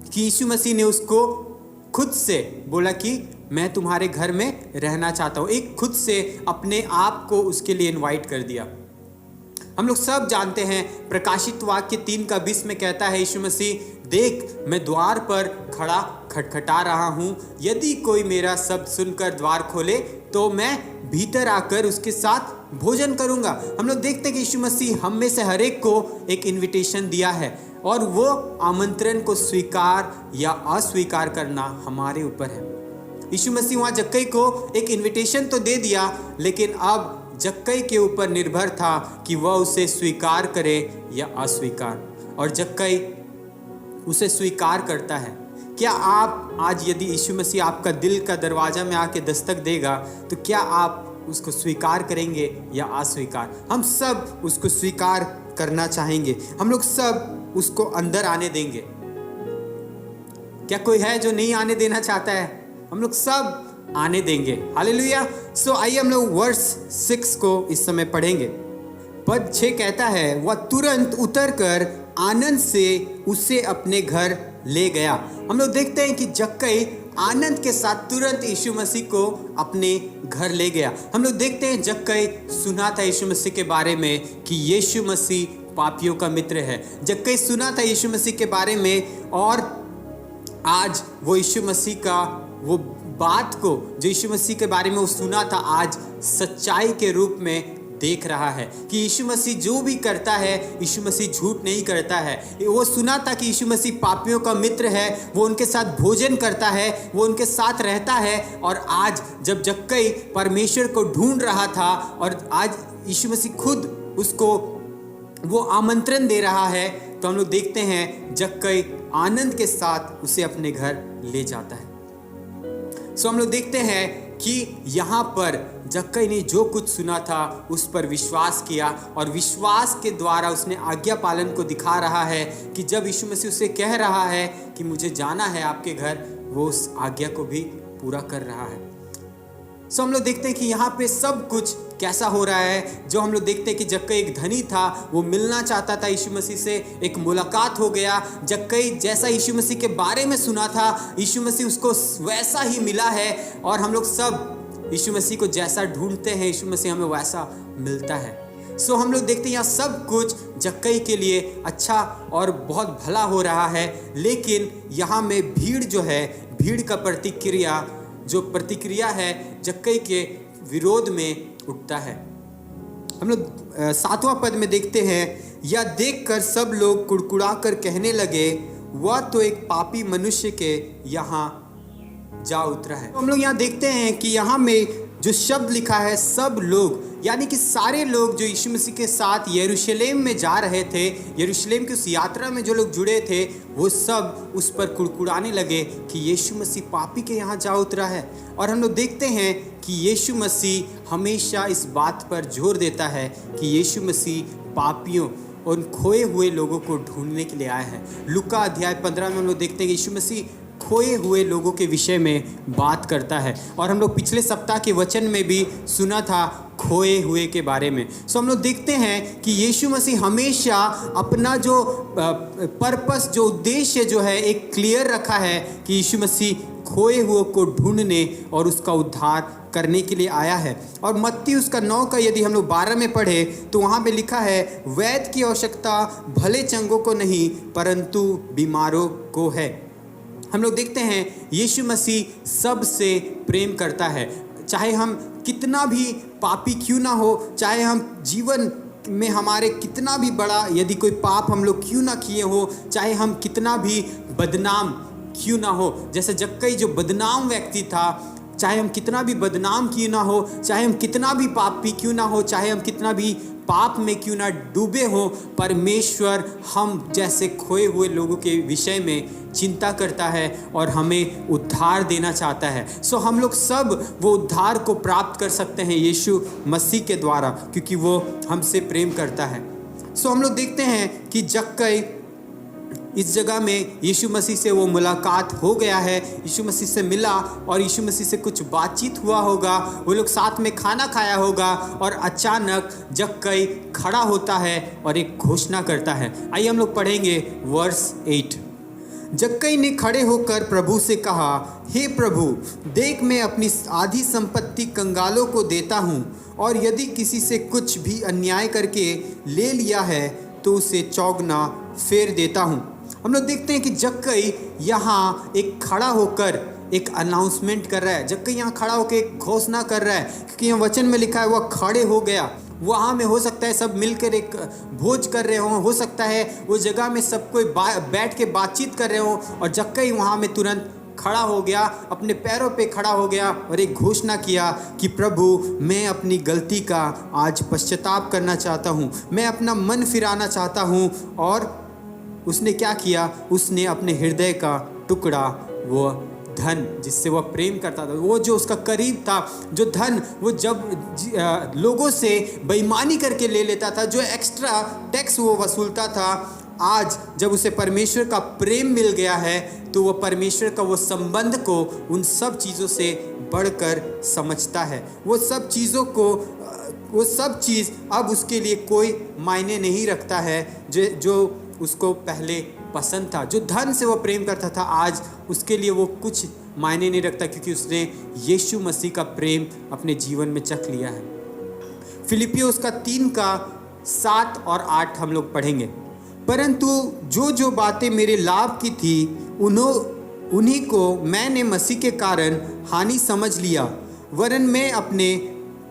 कि यीशु मसीह ने उसको खुद से बोला कि मैं तुम्हारे घर में रहना चाहता हूँ। एक खुद से अपने आप को उसके लिए इनवाइट कर दिया। हम लोग सब जानते हैं प्रकाशित वाक्य 3:20 में कहता है यीशु मसीह, देख मैं द्वार पर खड़ा खटखटा रहा हूँ, यदि कोई मेरा शब्द सुनकर द्वार खोले तो मैं भीतर आकर उसके साथ भोजन करूँगा। हम लोग देखते हैं कि यीशु मसीह हम में से हर एक को एक इन्विटेशन दिया है और वो आमंत्रण को स्वीकार या अस्वीकार करना हमारे ऊपर है। यीशु मसीह वहाँ जक्कई को एक इन्विटेशन तो दे दिया, लेकिन अब जक्कई के ऊपर निर्भर था कि वह उसे स्वीकार करे या अस्वीकार। और जक्कई उसे स्वीकार करता है। क्या आप आज यदि यीशु मसीह आपका दिल का दरवाज़ा में आके दस्तक देगा तो क्या आप उसको स्वीकार करेंगे या अस्वीकार? हम सब उसको स्वीकार करना चाहेंगे, हम लोग सब उसको अंदर आने देंगे। क्या कोई है जो नहीं आने देना चाहता है? हम लोग सब आने देंगे। हालेलुया। सो आइए हम लोग वर्स 6 को इस समय पढ़ेंगे। पद 6 कहता है, वह तुरंत उतरकर आनंद से उसे अपने घर ले गया। हम लोग देखते हैं कि जक्कई आनंद के साथ तुरंत यीशु मसीह को अपने घर ले गया। हम लोग देखते हैं जक्कई सुना था यीशु मसीह के बारे में कि यीशु मसीह पापियों का मित्र है। जक्कई सुना था यीशु मसीह के बारे में और आज वो यीशु मसीह का वो बात को जो यीशु मसीह के बारे में वो सुना था आज सच्चाई के रूप में देख रहा है कि यीशु मसीह जो भी करता है यीशु मसीह झूठ नहीं करता है। वो सुना था कि यीशु मसीह पापियों का मित्र है, वो उनके साथ भोजन करता है, वो उनके साथ रहता है। और आज जब जक्कई परमेश्वर को ढूंढ रहा था और आज यीशु मसीह खुद उसको वो आमंत्रण दे रहा है, तो हम लोग देखते हैं जक्कई आनंद के साथ उसे अपने घर ले जाता है। सो हम लोग देखते हैं कि यहाँ पर जक्कई ने जो कुछ सुना था उस पर विश्वास किया और विश्वास के द्वारा उसने आज्ञा पालन को दिखा रहा है कि जब यीशु मसीह उसे कह रहा है कि मुझे जाना है आपके घर, वो उस आज्ञा को भी पूरा कर रहा है। सो हम लोग देखते हैं कि यहाँ पे सब कुछ कैसा हो रहा है। जो हम लोग देखते हैं कि जक्कई एक धनी था, वो मिलना चाहता था यीशु मसीह से, एक मुलाकात हो गया। जक्कई जैसा यीशु मसीह के बारे में सुना था, यीशु मसीह उसको वैसा ही मिला है। और हम लोग सब यीशु मसीह को जैसा ढूंढते हैं यीशु मसीह हमें वैसा मिलता है। सो हम लोग देखते हैं यहाँ सब कुछ जक्कई के लिए अच्छा और बहुत भला हो रहा है, लेकिन यहाँ में भीड़ जो है, भीड़ का प्रतिक्रिया है जक्कई के विरोध में उठता है। हम लोग 7वां पद में देखते हैं, यह देखकर सब लोग कुड़कुड़ा कर कहने लगे, वह तो एक पापी मनुष्य के यहाँ जा उतरा है। हम लोग यहाँ देखते हैं कि यहाँ में जो शब्द लिखा है सब लोग, यानी कि सारे लोग जो यीशु मसीह के साथ यरूशलेम में जा रहे थे, यरूशलेम की उस यात्रा में जो लोग जुड़े थे, वो सब उस पर कुड़कुड़ाने लगे कि यीशु मसीह पापी के यहाँ जा उतरा है। और हम लोग देखते हैं कि यीशु मसीह हमेशा इस बात पर जोर देता है कि यीशु मसीह पापियों उन खोए हुए लोगों को ढूंढने के लिए आए हैं। लूका अध्याय 15 में हम लोग देखते हैं कि यीशु मसीह खोए हुए लोगों के विषय में बात करता है। और हम लोग पिछले सप्ताह के वचन में भी सुना था खोए हुए के बारे में। सो हम लोग देखते हैं कि यीशु मसीह हमेशा अपना जो पर्पस, जो उद्देश्य जो है एक क्लियर रखा है कि यीशु मसीह खोए हुए को ढूंढने और उसका उद्धार करने के लिए आया है। और मत्ती उसका 9 का यदि हम लोग 12 में पढ़े तो वहाँ पे लिखा है, वैद्य की आवश्यकता भले चंगों को नहीं परंतु बीमारों को है। हम लोग देखते हैं यीशु मसीह सबसे प्रेम करता है, चाहे हम कितना भी पापी क्यों ना हो, चाहे हम जीवन में हमारे कितना भी बड़ा यदि कोई पाप हम लोग क्यों ना किए हो, चाहे हम कितना भी बदनाम क्यों ना हो। जैसे जक्कई जो बदनाम व्यक्ति था, चाहे हम कितना भी बदनाम क्यों ना हो, चाहे हम कितना भी पापी क्यों ना हो, चाहे हम कितना भी पाप में क्यों ना डूबे हो, परमेश्वर हम जैसे खोए हुए लोगों के विषय में चिंता करता है और हमें उद्धार देना चाहता है। सो हम लोग सब वो उद्धार को प्राप्त कर सकते हैं यीशु मसीह के द्वारा, क्योंकि वो हमसे प्रेम करता है। सो हम लोग देखते हैं कि जक्कई इस जगह में यीशु मसीह से वो मुलाकात हो गया है, यीशु मसीह से मिला और यीशु मसीह से कुछ बातचीत हुआ होगा, वो लोग साथ में खाना खाया होगा और अचानक जक्कई खड़ा होता है और एक घोषणा करता है। आइए हम लोग पढ़ेंगे वर्स 8। जक्कई ने खड़े होकर प्रभु से कहा, हे प्रभु, देख मैं अपनी आधी संपत्ति कंगालों को देता हूँ, और यदि किसी से कुछ भी अन्याय करके ले लिया है तो उसे चौगुना फेर देता हूँ। हम लोग देखते हैं कि जक्कई यहाँ एक खड़ा होकर एक अनाउंसमेंट कर रहा है। जक्कई यहाँ खड़ा होकर एक घोषणा कर रहा है, क्योंकि यहाँ वचन में लिखा है वह खड़े हो गया। वहाँ में हो सकता है सब मिलकर एक भोज कर रहे हों, हो सकता है वो जगह में सब कोई बैठ के बातचीत कर रहे हों, और जक्कई वहाँ में तुरंत खड़ा हो गया, अपने पैरों पे खड़ा हो गया और एक घोषणा किया कि प्रभु, मैं अपनी गलती का आज पश्चाताप करना चाहता हूँ, मैं अपना मन फिराना चाहता हूँ। और उसने क्या किया, उसने अपने हृदय का टुकड़ा, वो धन जिससे वह प्रेम करता था, वो जो उसका करीब था, जो धन वो जब लोगों से बेईमानी करके ले लेता था, जो एक्स्ट्रा टैक्स वो वसूलता था, आज जब उसे परमेश्वर का प्रेम मिल गया है तो वो परमेश्वर का वो संबंध को उन सब चीज़ों से बढ़कर समझता है। वो सब चीज़ों को, वो सब चीज़ अब उसके लिए कोई मायने नहीं रखता है जो उसको पहले पसंद था। जो धन से वो प्रेम करता था, आज उसके लिए वो कुछ मायने नहीं रखता, क्योंकि उसने यीशु मसीह का प्रेम अपने जीवन में चख लिया है। फिलिपियों उसका 3 का 7 और 8 हम लोग पढ़ेंगे। परंतु जो बातें मेरे लाभ की थी उन्हीं को मैंने मसीह के कारण हानि समझ लिया, वरन मैं अपने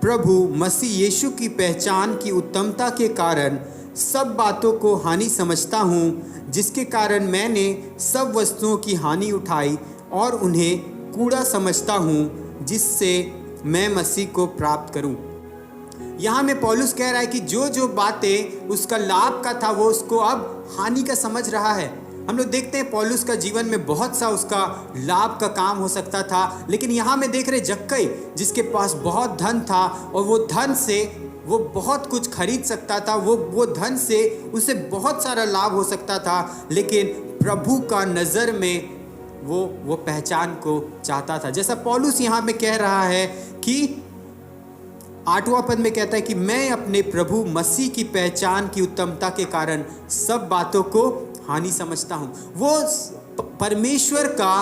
प्रभु मसीह यीशु की पहचान की उत्तमता के कारण सब बातों को हानि समझता हूँ, जिसके कारण मैंने सब वस्तुओं की हानि उठाई और उन्हें कूड़ा समझता हूँ, जिससे मैं मसीह को प्राप्त करूँ। यहाँ में पौलुस कह रहा है कि जो बातें उसका लाभ का था वो उसको अब हानि का समझ रहा है। हम लोग देखते हैं पौलुस का जीवन में बहुत सा उसका लाभ का काम हो सकता था, लेकिन यहाँ में देख रहे जक्कई जिसके पास बहुत धन था और वो धन से वो बहुत कुछ खरीद सकता था, वो धन से उसे बहुत सारा लाभ हो सकता था, लेकिन प्रभु का नज़र में वो पहचान को चाहता था। जैसा पौलुस यहाँ में कह रहा है कि 8वां पद में कहता है कि मैं अपने प्रभु मसीह की पहचान की उत्तमता के कारण सब बातों को हानि समझता हूँ। वो परमेश्वर का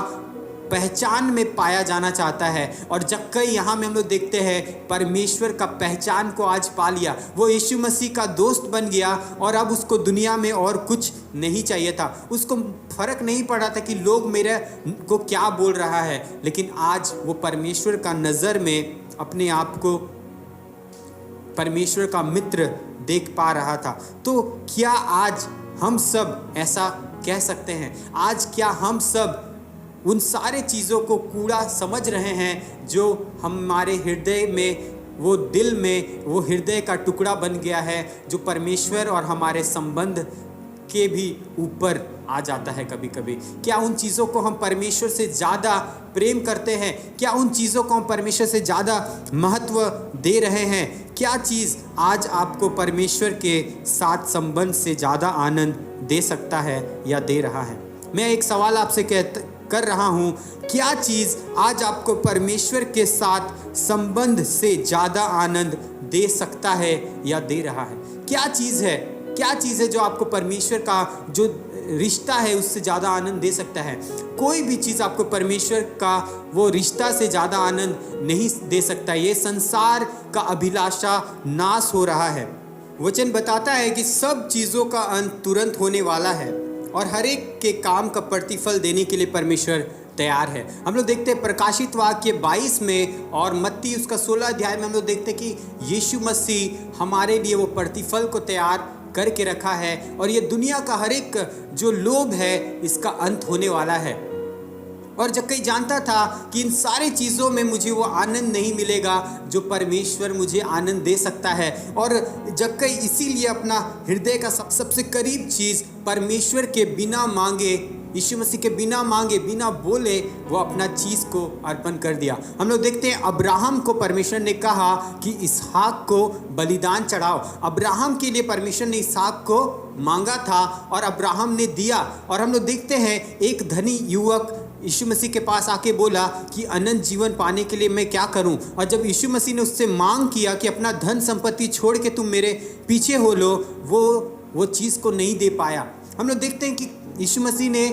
पहचान में पाया जाना चाहता है, और जक्कई यहाँ में हम लोग देखते हैं परमेश्वर का पहचान को आज पा लिया। वो यीशु मसीह का दोस्त बन गया और अब उसको दुनिया में और कुछ नहीं चाहिए था। उसको फर्क नहीं पड़ा था कि लोग मेरे को क्या बोल रहा है, लेकिन आज वो परमेश्वर का नज़र में अपने आप को परमेश्वर का मित्र देख पा रहा था। तो क्या आज हम सब ऐसा कह सकते हैं? आज क्या हम सब उन सारे चीज़ों को कूड़ा समझ रहे हैं जो हमारे हृदय में, वो दिल में, वो हृदय का टुकड़ा बन गया है, जो परमेश्वर और हमारे संबंध के भी ऊपर आ जाता है कभी कभी? क्या उन चीज़ों को हम परमेश्वर से ज़्यादा प्रेम करते हैं? क्या उन चीज़ों को हम परमेश्वर से ज़्यादा महत्व दे रहे हैं? क्या चीज़ आज आपको परमेश्वर के साथ संबंध से ज़्यादा आनंद दे सकता है या दे रहा है? मैं एक सवाल आपसे कर रहा हूँ, क्या चीज़ आज आपको परमेश्वर के साथ संबंध से ज़्यादा आनंद दे सकता है या दे रहा है? क्या चीज़ है जो आपको परमेश्वर का जो रिश्ता है उससे ज़्यादा आनंद दे सकता है? कोई भी चीज़ आपको परमेश्वर का वो रिश्ता से ज़्यादा आनंद नहीं दे सकता। ये संसार का अभिलाषा नाश हो रहा है। वचन बताता है कि सब चीज़ों का अंत तुरंत होने वाला है और हर एक के काम का प्रतिफल देने के लिए परमेश्वर तैयार है। हम लोग देखते हैं प्रकाशित वाक्य 22 में और मत्ती उसका 16 अध्याय में हम लोग देखते हैं कि यीशु मसीह हमारे लिए वो प्रतिफल को तैयार करके रखा है और ये दुनिया का हर एक जो लोभ है इसका अंत होने वाला है। और जक्कई जानता था कि इन सारी चीज़ों में मुझे वो आनंद नहीं मिलेगा जो परमेश्वर मुझे आनंद दे सकता है। और जक्कई इसीलिए अपना हृदय का सबसे करीब चीज़ परमेश्वर के बिना मांगे, यीशु मसीह के बिना मांगे, बिना बोले वो अपना चीज़ को अर्पण कर दिया। हम लोग देखते हैं अब्राहम को परमेश्वर ने कहा कि इसहाक को बलिदान चढ़ाओ। अब्राहम के लिए परमेश्वर ने इसहाक को मांगा था और अब्राहम ने दिया। और हम लोग देखते हैं एक धनी युवक यीशु मसीह के पास आके बोला कि अनंत जीवन पाने के लिए मैं क्या करूं? और जब यीशु मसीह ने उससे मांग किया कि अपना धन संपत्ति छोड़ के तुम मेरे पीछे हो लो, वो चीज़ को नहीं दे पाया। हम लोग देखते हैं कि यीशु मसीह ने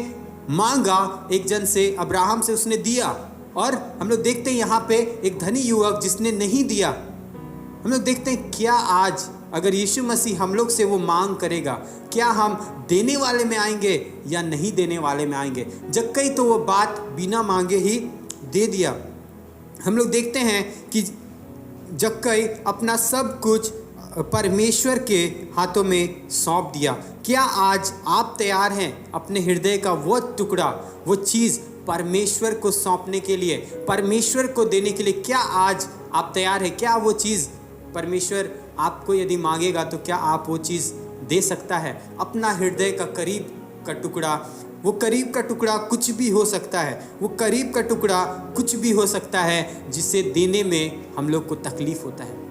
मांगा एक जन से, अब्राहम से, उसने दिया। और हम लोग देखते हैं यहाँ पे एक धनी युवक जिसने नहीं दिया। हम लोग देखते हैं क्या आज अगर यीशु मसीह हम लोग से वो मांग करेगा, क्या हम देने वाले में आएंगे या नहीं देने वाले में आएंगे? जक्कई तो वो बात बिना मांगे ही दे दिया। हम लोग देखते हैं कि जक्कई अपना सब कुछ परमेश्वर के हाथों में सौंप दिया। क्या आज आप तैयार हैं अपने हृदय का वो टुकड़ा, वो चीज़ परमेश्वर को सौंपने के लिए, परमेश्वर को देने के लिए? क्या आज आप तैयार हैं? क्या वो चीज़ परमेश्वर आपको यदि मांगेगा तो क्या आप वो चीज़ दे सकता है? अपना हृदय का करीब का टुकड़ा, वो करीब का टुकड़ा कुछ भी हो सकता है, वो करीब का टुकड़ा कुछ भी हो सकता है जिसे देने में हम लोग को तकलीफ होता है।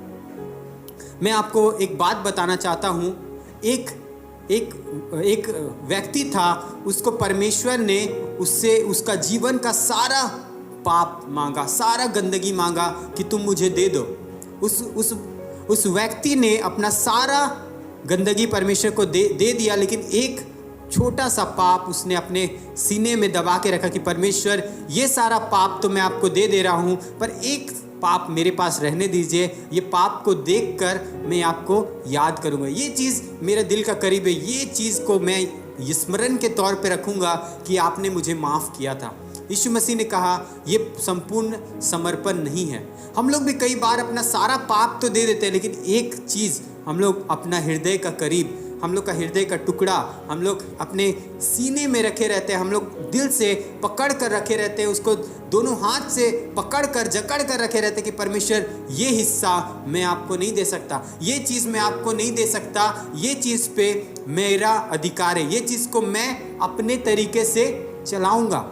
मैं आपको एक बात बताना चाहता हूँ। एक व्यक्ति था, उसको परमेश्वर ने उससे उसका जीवन का सारा पाप मांगा, सारा गंदगी मांगा कि तुम मुझे दे दो। उस व्यक्ति ने अपना सारा गंदगी परमेश्वर को दे दिया, लेकिन एक छोटा सा पाप उसने अपने सीने में दबा के रखा कि परमेश्वर ये सारा पाप तो मैं आपको दे रहा हूँ, पर एक पाप मेरे पास रहने दीजिए, ये पाप को देखकर मैं आपको याद करूँगा, ये चीज़ मेरे दिल का करीब है, ये चीज़ को मैं स्मरण के तौर पे रखूँगा कि आपने मुझे माफ़ किया था। यीशु मसीह ने कहा ये संपूर्ण समर्पण नहीं है। हम लोग भी कई बार अपना सारा पाप तो दे देते हैं, लेकिन एक चीज़ हम लोग अपना हृदय का करीब, हम लोग का हृदय का टुकड़ा हम लोग अपने सीने में रखे रहते हैं, हम लोग दिल से पकड़ कर रखे रहते हैं, उसको दोनों हाथ से पकड़ कर जकड़ कर रखे रहते हैं कि परमेश्वर ये हिस्सा मैं आपको नहीं दे सकता, ये चीज़ मैं आपको नहीं दे सकता, ये चीज़ पे मेरा अधिकार है, ये चीज़ को मैं अपने तरीके से चलाऊँगा,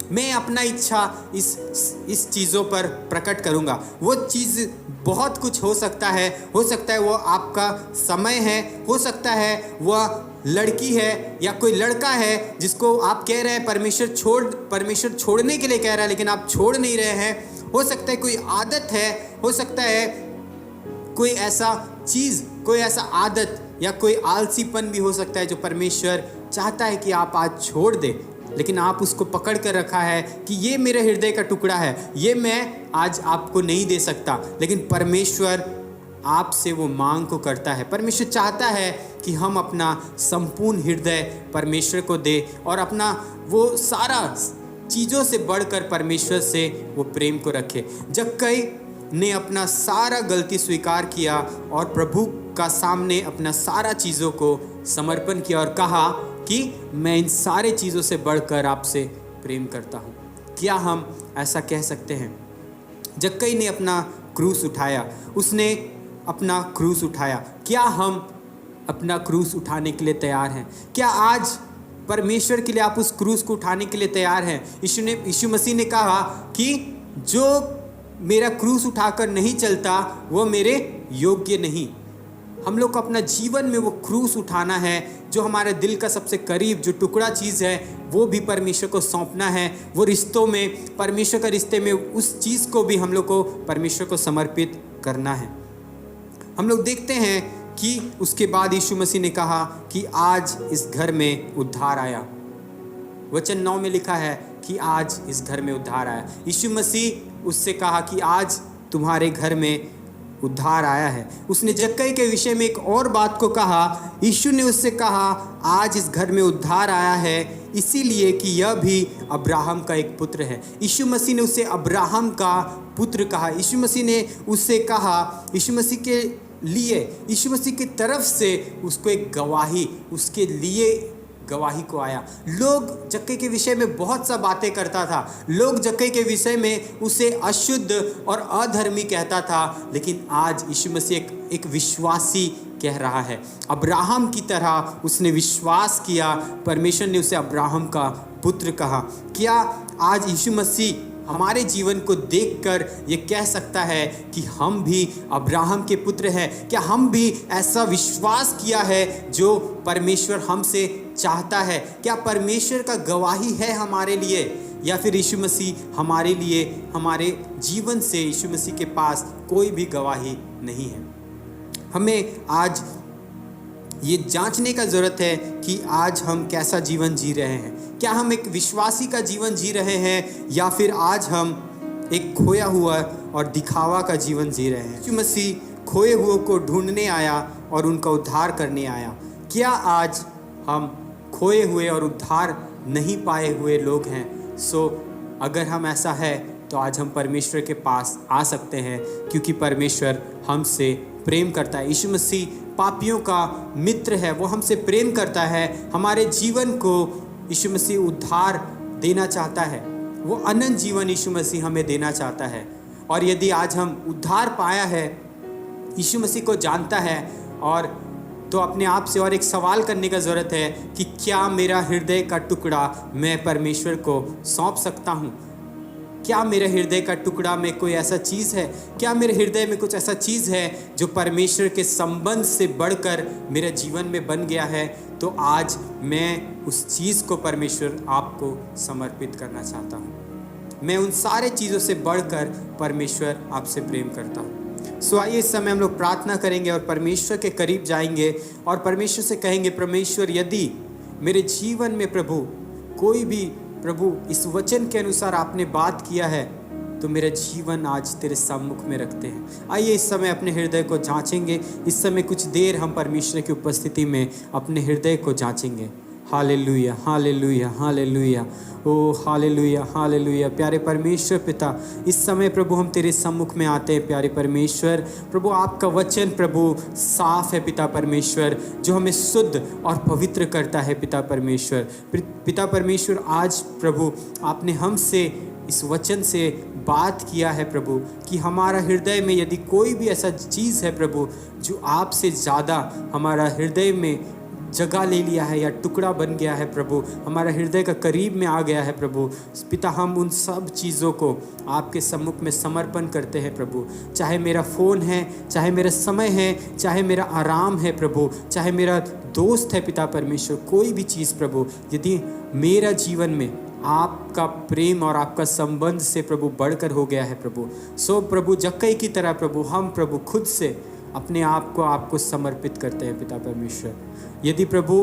मैं अपना इच्छा इस चीज़ों पर प्रकट करूँगा। वो चीज़ बहुत कुछ हो सकता है वो आपका समय है, हो सकता है वह लड़की है या कोई लड़का है जिसको आप कह रहे हैं परमेश्वर छोड़ने के लिए कह रहा है, लेकिन आप छोड़ नहीं रहे हैं। हो सकता है कोई आदत है, हो सकता है कोई ऐसा चीज़, कोई ऐसा आदत या कोई आलसीपन भी हो सकता है जो परमेश्वर चाहता है कि आप आज छोड़ दे, लेकिन आप उसको पकड़ कर रखा है कि ये मेरे हृदय का टुकड़ा है, ये मैं आज आपको नहीं दे सकता। लेकिन परमेश्वर आपसे वो मांग को करता है। परमेश्वर चाहता है कि हम अपना संपूर्ण हृदय परमेश्वर को दे और अपना वो सारा चीज़ों से बढ़कर परमेश्वर से वो प्रेम को रखे। जक्कई ने अपना सारा गलती स्वीकार किया और प्रभु का सामने अपना सारा चीज़ों को समर्पण किया और कहा कि मैं इन सारे चीज़ों से बढ़कर आपसे प्रेम करता हूँ। क्या हम ऐसा कह सकते हैं? जक्कई ने अपना क्रूस उठाया, उसने अपना क्रूस उठाया। क्या हम अपना क्रूस उठाने के लिए तैयार हैं? क्या आज परमेश्वर के लिए आप उस क्रूस को उठाने के लिए तैयार हैं? यीशु मसीह ने कहा कि जो मेरा क्रूस उठाकर नहीं चलता वो मेरे योग्य नहीं। हम लोग को अपना जीवन में वो क्रूस उठाना है, जो हमारे दिल का सबसे करीब जो टुकड़ा चीज़ है वो भी परमेश्वर को सौंपना है। वो रिश्तों में, परमेश्वर का रिश्ते में उस चीज़ को भी हम लोग को परमेश्वर को समर्पित करना है। हम लोग देखते हैं कि उसके बाद यीशु मसीह ने कहा कि आज इस घर में उद्धार आया। वचन 9 में लिखा है कि आज इस घर में उद्धार आया। यीशु मसीह उससे कहा कि आज तुम्हारे घर में उद्धार आया है। उसने जक्कई के विषय में एक और बात को कहा। यीशु ने उससे कहा आज इस घर में उद्धार आया है इसीलिए कि यह भी अब्राहम का एक पुत्र है। यीशु मसीह ने उसे अब्राहम का पुत्र कहा। यीशु मसीह ने उससे कहा, यीशु मसीह के लिए, यीशु मसीह की तरफ से उसको एक गवाही, उसके लिए गवाही को आया। लोग जक्कई के विषय में बहुत सा बातें करता था। लोग जक्कई के विषय में उसे अशुद्ध और अधर्मी कहता था, लेकिन आज यीशु मसीह एक विश्वासी कह रहा है। अब्राहम की तरह उसने विश्वास किया, परमेश्वर ने उसे अब्राहम का पुत्र कहा। क्या आज यीशु मसीह हमारे जीवन को देखकर ये कह सकता है कि हम भी अब्राहम के पुत्र हैं? क्या हम भी ऐसा विश्वास किया है जो परमेश्वर हमसे चाहता है? क्या परमेश्वर का गवाही है हमारे लिए, या फिर यीशु मसीह हमारे लिए, हमारे जीवन से यीशु मसीह के पास कोई भी गवाही नहीं है? हमें आज ये जांचने का ज़रूरत है कि आज हम कैसा जीवन जी रहे हैं। क्या हम एक विश्वासी का जीवन जी रहे हैं, या फिर आज हम एक खोया हुआ और दिखावा का जीवन जी रहे हैं? यीशु मसीह खोए हुए को ढूंढने आया और उनका उद्धार करने आया। क्या आज हम खोए हुए और उद्धार नहीं पाए हुए लोग हैं? अगर हम ऐसा है तो आज हम परमेश्वर के पास आ सकते हैं, क्योंकि परमेश्वर हमसे प्रेम करता है। यीशु मसीह पापियों का मित्र है, वो हमसे प्रेम करता है। हमारे जीवन को यीशु मसीह उद्धार देना चाहता है। वो अनंत जीवन यीशु मसीह हमें देना चाहता है। और यदि आज हम उद्धार पाया है, यीशु मसीह को जानता है, और तो अपने आप से और एक सवाल करने का ज़रूरत है कि क्या मेरा हृदय का टुकड़ा मैं परमेश्वर को सौंप सकता हूँ? क्या मेरे हृदय का टुकड़ा में कोई ऐसा चीज़ है? क्या मेरे हृदय में कुछ ऐसा चीज़ है जो परमेश्वर के संबंध से बढ़कर मेरे जीवन में बन गया है? तो आज मैं उस चीज़ को परमेश्वर आपको समर्पित करना चाहता हूँ। मैं उन सारे चीज़ों से बढ़कर परमेश्वर आपसे प्रेम करता हूँ। आइए इस समय हम लोग प्रार्थना करेंगे और परमेश्वर के करीब जाएंगे और परमेश्वर से कहेंगे, परमेश्वर यदि मेरे जीवन में प्रभु कोई भी प्रभु इस वचन के अनुसार आपने बात किया है, तो मेरा जीवन आज तेरे सम्मुख में रखते हैं। आइए इस समय अपने हृदय को जांचेंगे। इस समय कुछ देर हम परमेश्वर की उपस्थिति में अपने हृदय को जांचेंगे। हालेलुया, हालेलुया, हालेलुया, ओ हालेलुया, हालेलुया। प्यारे परमेश्वर पिता, इस समय प्रभु हम तेरे सम्मुख में आते हैं। प्यारे परमेश्वर प्रभु, आपका वचन प्रभु साफ है पिता परमेश्वर, जो हमें शुद्ध और पवित्र करता है पिता परमेश्वर। पिता परमेश्वर, आज प्रभु आपने हमसे इस वचन से बात किया है प्रभु कि हमारा हृदय में यदि कोई भी ऐसा चीज़ है प्रभु जो आपसे ज़्यादा हमारा हृदय में जगह ले लिया है या टुकड़ा बन गया है प्रभु, हमारा हृदय का करीब में आ गया है प्रभु पिता, हम उन सब चीज़ों को आपके सम्मुख में समर्पण करते हैं प्रभु। चाहे मेरा फ़ोन है, चाहे मेरा समय है, चाहे मेरा आराम है प्रभु, चाहे मेरा दोस्त है पिता परमेश्वर, कोई भी चीज़ प्रभु, यदि मेरा जीवन में आपका प्रेम और आपका संबंध से प्रभु बढ़कर हो गया है प्रभु, प्रभु जक्कई की तरह प्रभु हम प्रभु खुद से अपने आप को आपको समर्पित करते हैं पिता परमेश्वर। यदि प्रभु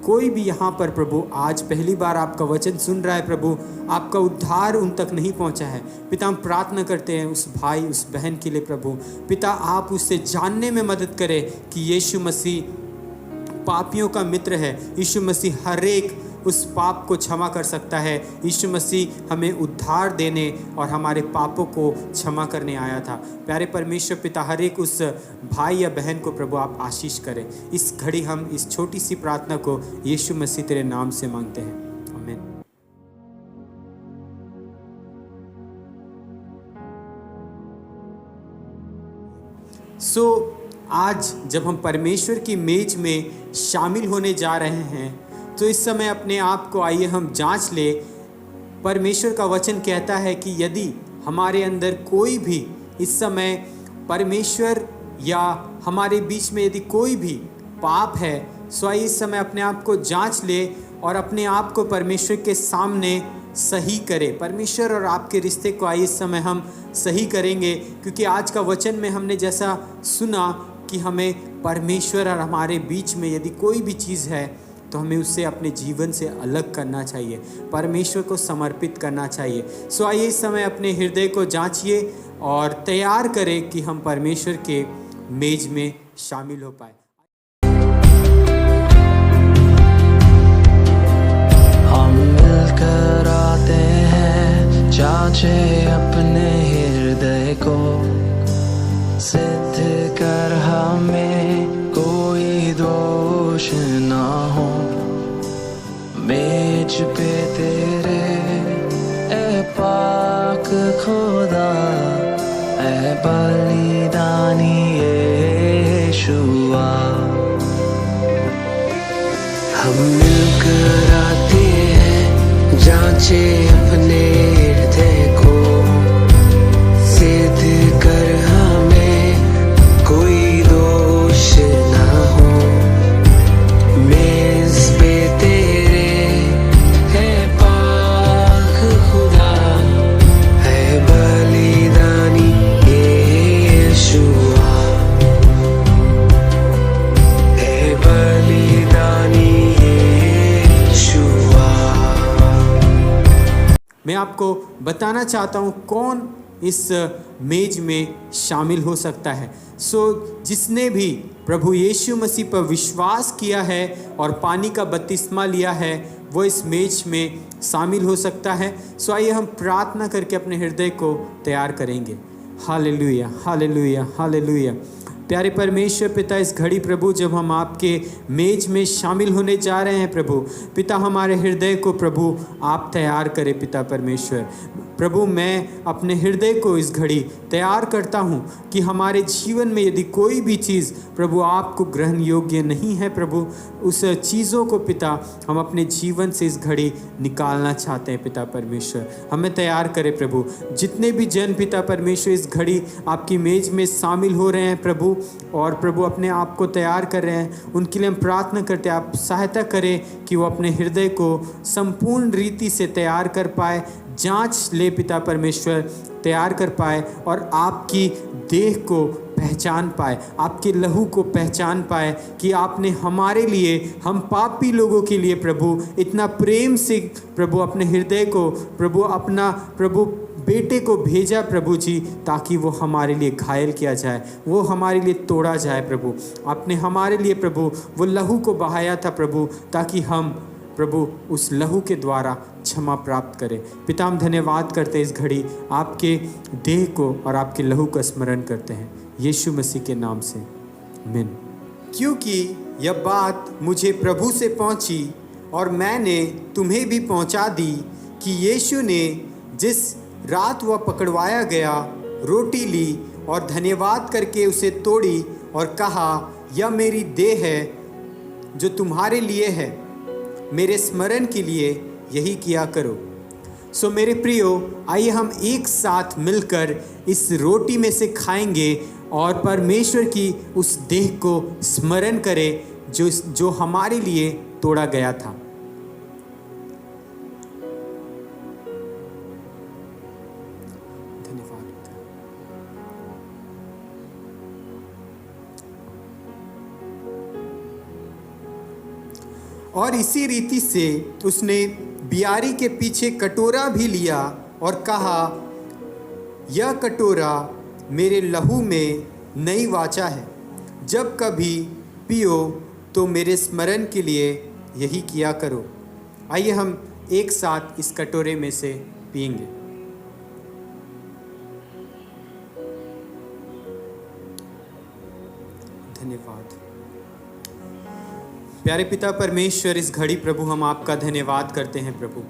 कोई भी यहाँ पर प्रभु आज पहली बार आपका वचन सुन रहा है प्रभु, आपका उद्धार उन तक नहीं पहुँचा है पिता, हम प्रार्थना करते हैं उस भाई उस बहन के लिए प्रभु पिता, आप उससे जानने में मदद करें कि यीशु मसीह पापियों का मित्र है। यीशु मसीह हर एक उस पाप को क्षमा कर सकता है। यीशु मसीह हमें उद्धार देने और हमारे पापों को क्षमा करने आया था। प्यारे परमेश्वर पिता, हर एक उस भाई या बहन को प्रभु आप आशीष करें। इस घड़ी हम इस छोटी सी प्रार्थना को यीशु मसीह तेरे नाम से मांगते हैं, आमीन। आज जब हम परमेश्वर की मेज में शामिल होने जा रहे हैं, तो इस समय अपने आप को आइए हम जांच ले। परमेश्वर का वचन कहता है कि यदि हमारे अंदर कोई भी इस समय परमेश्वर या हमारे बीच में यदि कोई भी पाप है, आइए इस समय अपने आप को जांच ले और अपने आप को परमेश्वर के सामने सही करें। परमेश्वर और आपके रिश्ते को आइए इस समय हम सही करेंगे, क्योंकि आज का वचन में हमने जैसा सुना कि हमें परमेश्वर और हमारे बीच में यदि कोई भी चीज़ है तो हमें उससे अपने जीवन से अलग करना चाहिए, परमेश्वर को समर्पित करना चाहिए। सो आइए इस समय अपने हृदय को जांचिए और तैयार करें कि हम परमेश्वर के मेज में शामिल हो पाए। हम मिलकर आते हैं, जांचे अपने हृदय को, सिद्ध कर हमें कोई दोष ना हो। मेज पे तेरे ए पाक खुदा, ए बलिदानी यीशुआ, हम मिलकर आते हैं, जांचे अपने हृदय को, सिद्ध कर हमें कोई दोष ना हो। मेज पे तेरे है पाक खुदा, है बलिदानी यीशुआ, है बलिदानी यीशुआ। मैं आपको बताना चाहता हूँ कौन इस मेज में शामिल हो सकता है। जिसने भी प्रभु यीशु मसीह पर विश्वास किया है और पानी का बपतिस्मा लिया है, वो इस मेज में शामिल हो सकता है। आइए हम प्रार्थना करके अपने हृदय को तैयार करेंगे। Hallelujah, hallelujah, hallelujah. प्यारे परमेश्वर पिता, इस घड़ी प्रभु जब हम आपके मेज में शामिल होने जा रहे हैं प्रभु पिता, हमारे हृदय को प्रभु आप तैयार करें पिता परमेश्वर। प्रभु मैं अपने हृदय को इस घड़ी तैयार करता हूँ कि हमारे जीवन में यदि कोई भी चीज़ प्रभु आपको ग्रहण योग्य नहीं है प्रभु, उस चीज़ों को पिता हम अपने जीवन से इस घड़ी निकालना चाहते हैं पिता परमेश्वर। हमें तैयार करें प्रभु। जितने भी जन पिता परमेश्वर इस घड़ी आपकी मेज में शामिल हो रहे हैं प्रभु और प्रभु अपने आप को तैयार कर रहे हैं, उनके लिए हम प्रार्थना करते हैं आप सहायता करें कि वो अपने हृदय को संपूर्ण रीति से तैयार कर पाए, जांच ले पिता परमेश्वर, तैयार कर पाए और आपकी देह को पहचान पाए, आपके लहू को पहचान पाए कि आपने हमारे लिए, हम पापी लोगों के लिए प्रभु इतना प्रेम से प्रभु अपने हृदय को प्रभु अपना प्रभु बेटे को भेजा प्रभु जी, ताकि वो हमारे लिए घायल किया जाए, वो हमारे लिए तोड़ा जाए प्रभु। आपने हमारे लिए प्रभु वो लहू को बहाया था प्रभु, ताकि हम प्रभु उस लहू के द्वारा क्षमा प्राप्त करें। पिता हम धन्यवाद करते हैं इस घड़ी आपके देह को और आपके लहू का स्मरण करते हैं यीशु मसीह के नाम से, आमीन। क्योंकि यह बात मुझे प्रभु से पहुंची और मैंने तुम्हें भी पहुंचा दी कि यीशु ने जिस रात वह पकड़वाया गया रोटी ली और धन्यवाद करके उसे तोड़ी और कहा, यह मेरी देह है जो तुम्हारे लिए है, मेरे स्मरण के लिए यही किया करो। मेरे प्रियो, आइए हम एक साथ मिलकर इस रोटी में से खाएंगे और परमेश्वर की उस देह को स्मरण करें जो हमारे लिए तोड़ा गया था। और इसी रीति से उसने बियारी के पीछे कटोरा भी लिया और कहा, यह कटोरा मेरे लहू में नई वाचा है, जब कभी पियो तो मेरे स्मरण के लिए यही किया करो। आइए हम एक साथ इस कटोरे में से पिएंगे। धन्यवाद। प्यारे पिता परमेश्वर, इस घड़ी प्रभु हम आपका धन्यवाद करते हैं प्रभु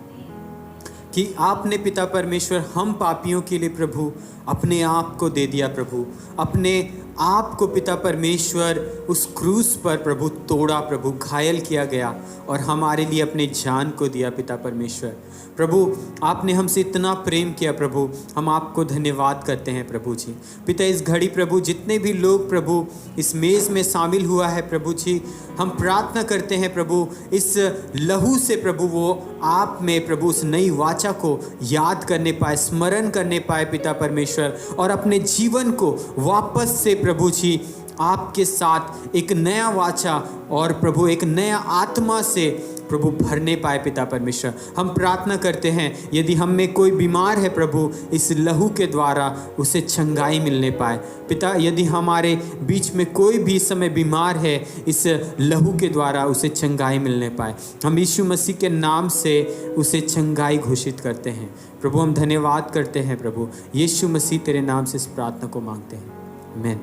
कि आपने पिता परमेश्वर हम पापियों के लिए प्रभु अपने आप को दे दिया प्रभु, अपने आप को पिता परमेश्वर उस क्रूस पर प्रभु तोड़ा प्रभु, घायल किया गया और हमारे लिए अपने जान को दिया पिता परमेश्वर। प्रभु आपने हमसे इतना प्रेम किया प्रभु, हम आपको धन्यवाद करते हैं प्रभु जी। पिता इस घड़ी प्रभु जितने भी लोग प्रभु इस मेज़ में शामिल हुआ है प्रभु जी, हम प्रार्थना करते हैं प्रभु, इस लहू से प्रभु वो आप में प्रभु उस नई वाचा को याद करने पाए, स्मरण करने पाए पिता परमेश्वर, और अपने जीवन को वापस से प्रभु जी आपके साथ एक नया वाचा और प्रभु एक नया आत्मा से प्रभु भरने पाए पिता परमेश्वर। हम प्रार्थना करते हैं यदि हम में कोई बीमार है प्रभु, इस लहू के द्वारा उसे चंगाई मिलने पाए पिता। यदि हमारे बीच में कोई भी समय बीमार है, इस लहू के द्वारा उसे चंगाई मिलने पाए। हम यीशु मसीह के नाम से उसे चंगाई घोषित करते हैं प्रभु। हम धन्यवाद करते हैं प्रभु, यीशु मसीह तेरे नाम से इस प्रार्थना को मांगते हैं, आमीन।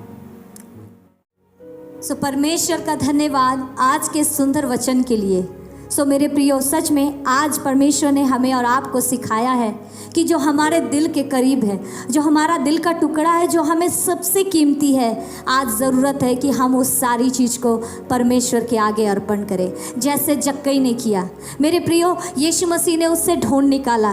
सो परमेश्वर का धन्यवाद आज के सुंदर वचन के लिए। सो मेरे प्रियो, सच में आज परमेश्वर ने हमें और आपको सिखाया है कि जो हमारे दिल के करीब है, जो हमारा दिल का टुकड़ा है, जो हमें सबसे कीमती है, आज ज़रूरत है कि हम उस सारी चीज़ को परमेश्वर के आगे अर्पण करें, जैसे जक्कई ने किया। मेरे प्रियो, यीशु मसीह ने उससे ढूंढ निकाला,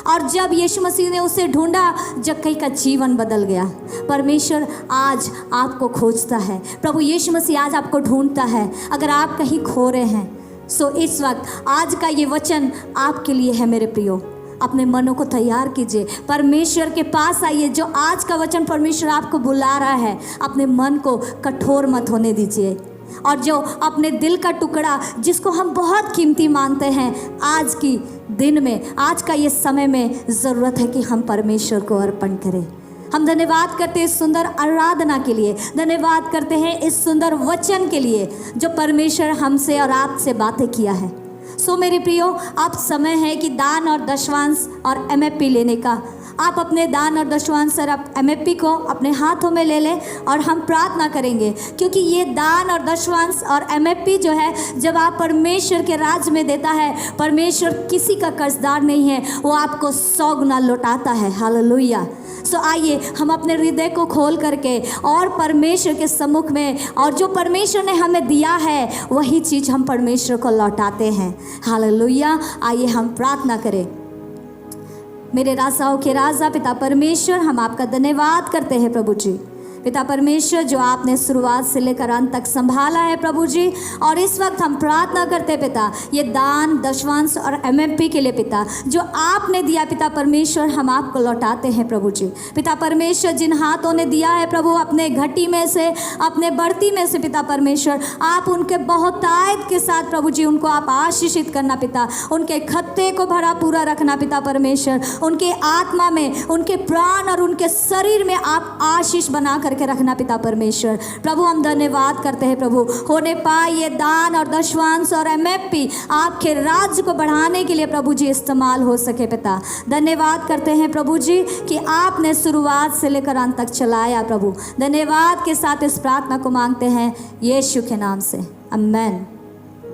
और जब यीशु मसीह ने उसे ढूंढा, जक्कई का जीवन बदल गया। परमेश्वर आज आपको खोजता है, प्रभु यीशु मसीह आज आपको ढूंढता है। अगर आप कहीं खो रहे हैं, सो इस वक्त आज का ये वचन आपके लिए है मेरे प्रियो। अपने मनों को तैयार कीजिए, परमेश्वर के पास आइए। जो आज का वचन परमेश्वर आपको बुला रहा है, अपने मन को कठोर मत होने दीजिए, और जो अपने दिल का टुकड़ा जिसको हम बहुत कीमती मानते हैं, आज की दिन में, आज का ये समय में ज़रूरत है कि हम परमेश्वर को अर्पण करें। हम धन्यवाद करते हैं इस सुंदर आराधना के लिए, धन्यवाद करते हैं इस सुंदर वचन के लिए जो परमेश्वर हमसे और आपसे बातें किया है। सो मेरे प्रियो, अब समय है कि दान और दशवांश और MFP लेने का। आप अपने दान और दशवांश और MFP को अपने हाथों में ले लें और हम प्रार्थना करेंगे, क्योंकि ये दान और दशवांश और MFP जो है, जब आप परमेश्वर के राज में देता है, परमेश्वर किसी का कर्जदार नहीं है, वो आपको 100 गुना लौटाता है। हालेलुया। सो आइए हम अपने हृदय को खोल करके और परमेश्वर के सम्मुख में, और जो परमेश्वर ने हमें दिया है वही चीज़ हम परमेश्वर को लौटाते हैं। हालेलुया। आइए हम प्रार्थना करें। मेरे राजाओं के राजा पिता परमेश्वर, हम आपका धन्यवाद करते हैं प्रभु जी। पिता परमेश्वर, जो आपने शुरुआत से लेकर अंत तक संभाला है प्रभु जी, और इस वक्त हम प्रार्थना करते हैं पिता, ये दान दशवांश और MFP के लिए पिता, जो आपने दिया पिता परमेश्वर, हम आपको लौटाते हैं प्रभु जी। पिता परमेश्वर, जिन हाथों ने दिया है प्रभु अपने घटी में से, अपने बढ़ती में से पिता परमेश्वर, आप उनके बहुतायत के साथ प्रभु जी उनको आप आशीषित करना पिता, उनके खत्ते को भरा पूरा रखना पिता परमेश्वर, उनके आत्मा में, उनके प्राण और उनके शरीर में आप आशीष बना करके रखना पिता परमेश्वर। प्रभु हम धन्यवाद करते हैं प्रभु, होने पाए ये दान और दशवांश और MFP आपके राज्य को बढ़ाने के लिए प्रभु जी इस्तेमाल हो सके पिता। धन्यवाद करते हैं प्रभु जी कि आपने शुरुआत से लेकर अंत तक चलाया प्रभु। धन्यवाद के साथ इस प्रार्थना को मांगते हैं यीशु के नाम से, आमीन।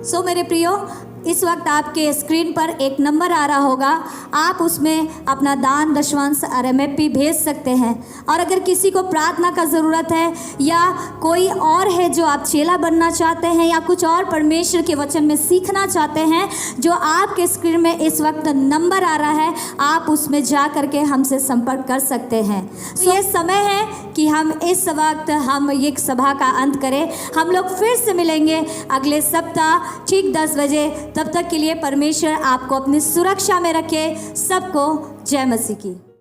सो मेरे प्रियो, इस वक्त आपके स्क्रीन पर एक नंबर आ रहा होगा, आप उसमें अपना दान दशवांश और MFP भेज सकते हैं। और अगर किसी को प्रार्थना का ज़रूरत है, या कोई और है जो आप चेला बनना चाहते हैं, या कुछ और परमेश्वर के वचन में सीखना चाहते हैं, जो आपके स्क्रीन में इस वक्त नंबर आ रहा है, आप उसमें जा करके हमसे संपर्क कर सकते हैं। तो ये समय है कि हम इस वक्त हम एक सभा का अंत करें। हम लोग फिर से मिलेंगे अगले सप्ताह ठीक 10 बजे। तब तक के लिए परमेश्वर आपको अपनी सुरक्षा में रखे। सबको जय मसीह की।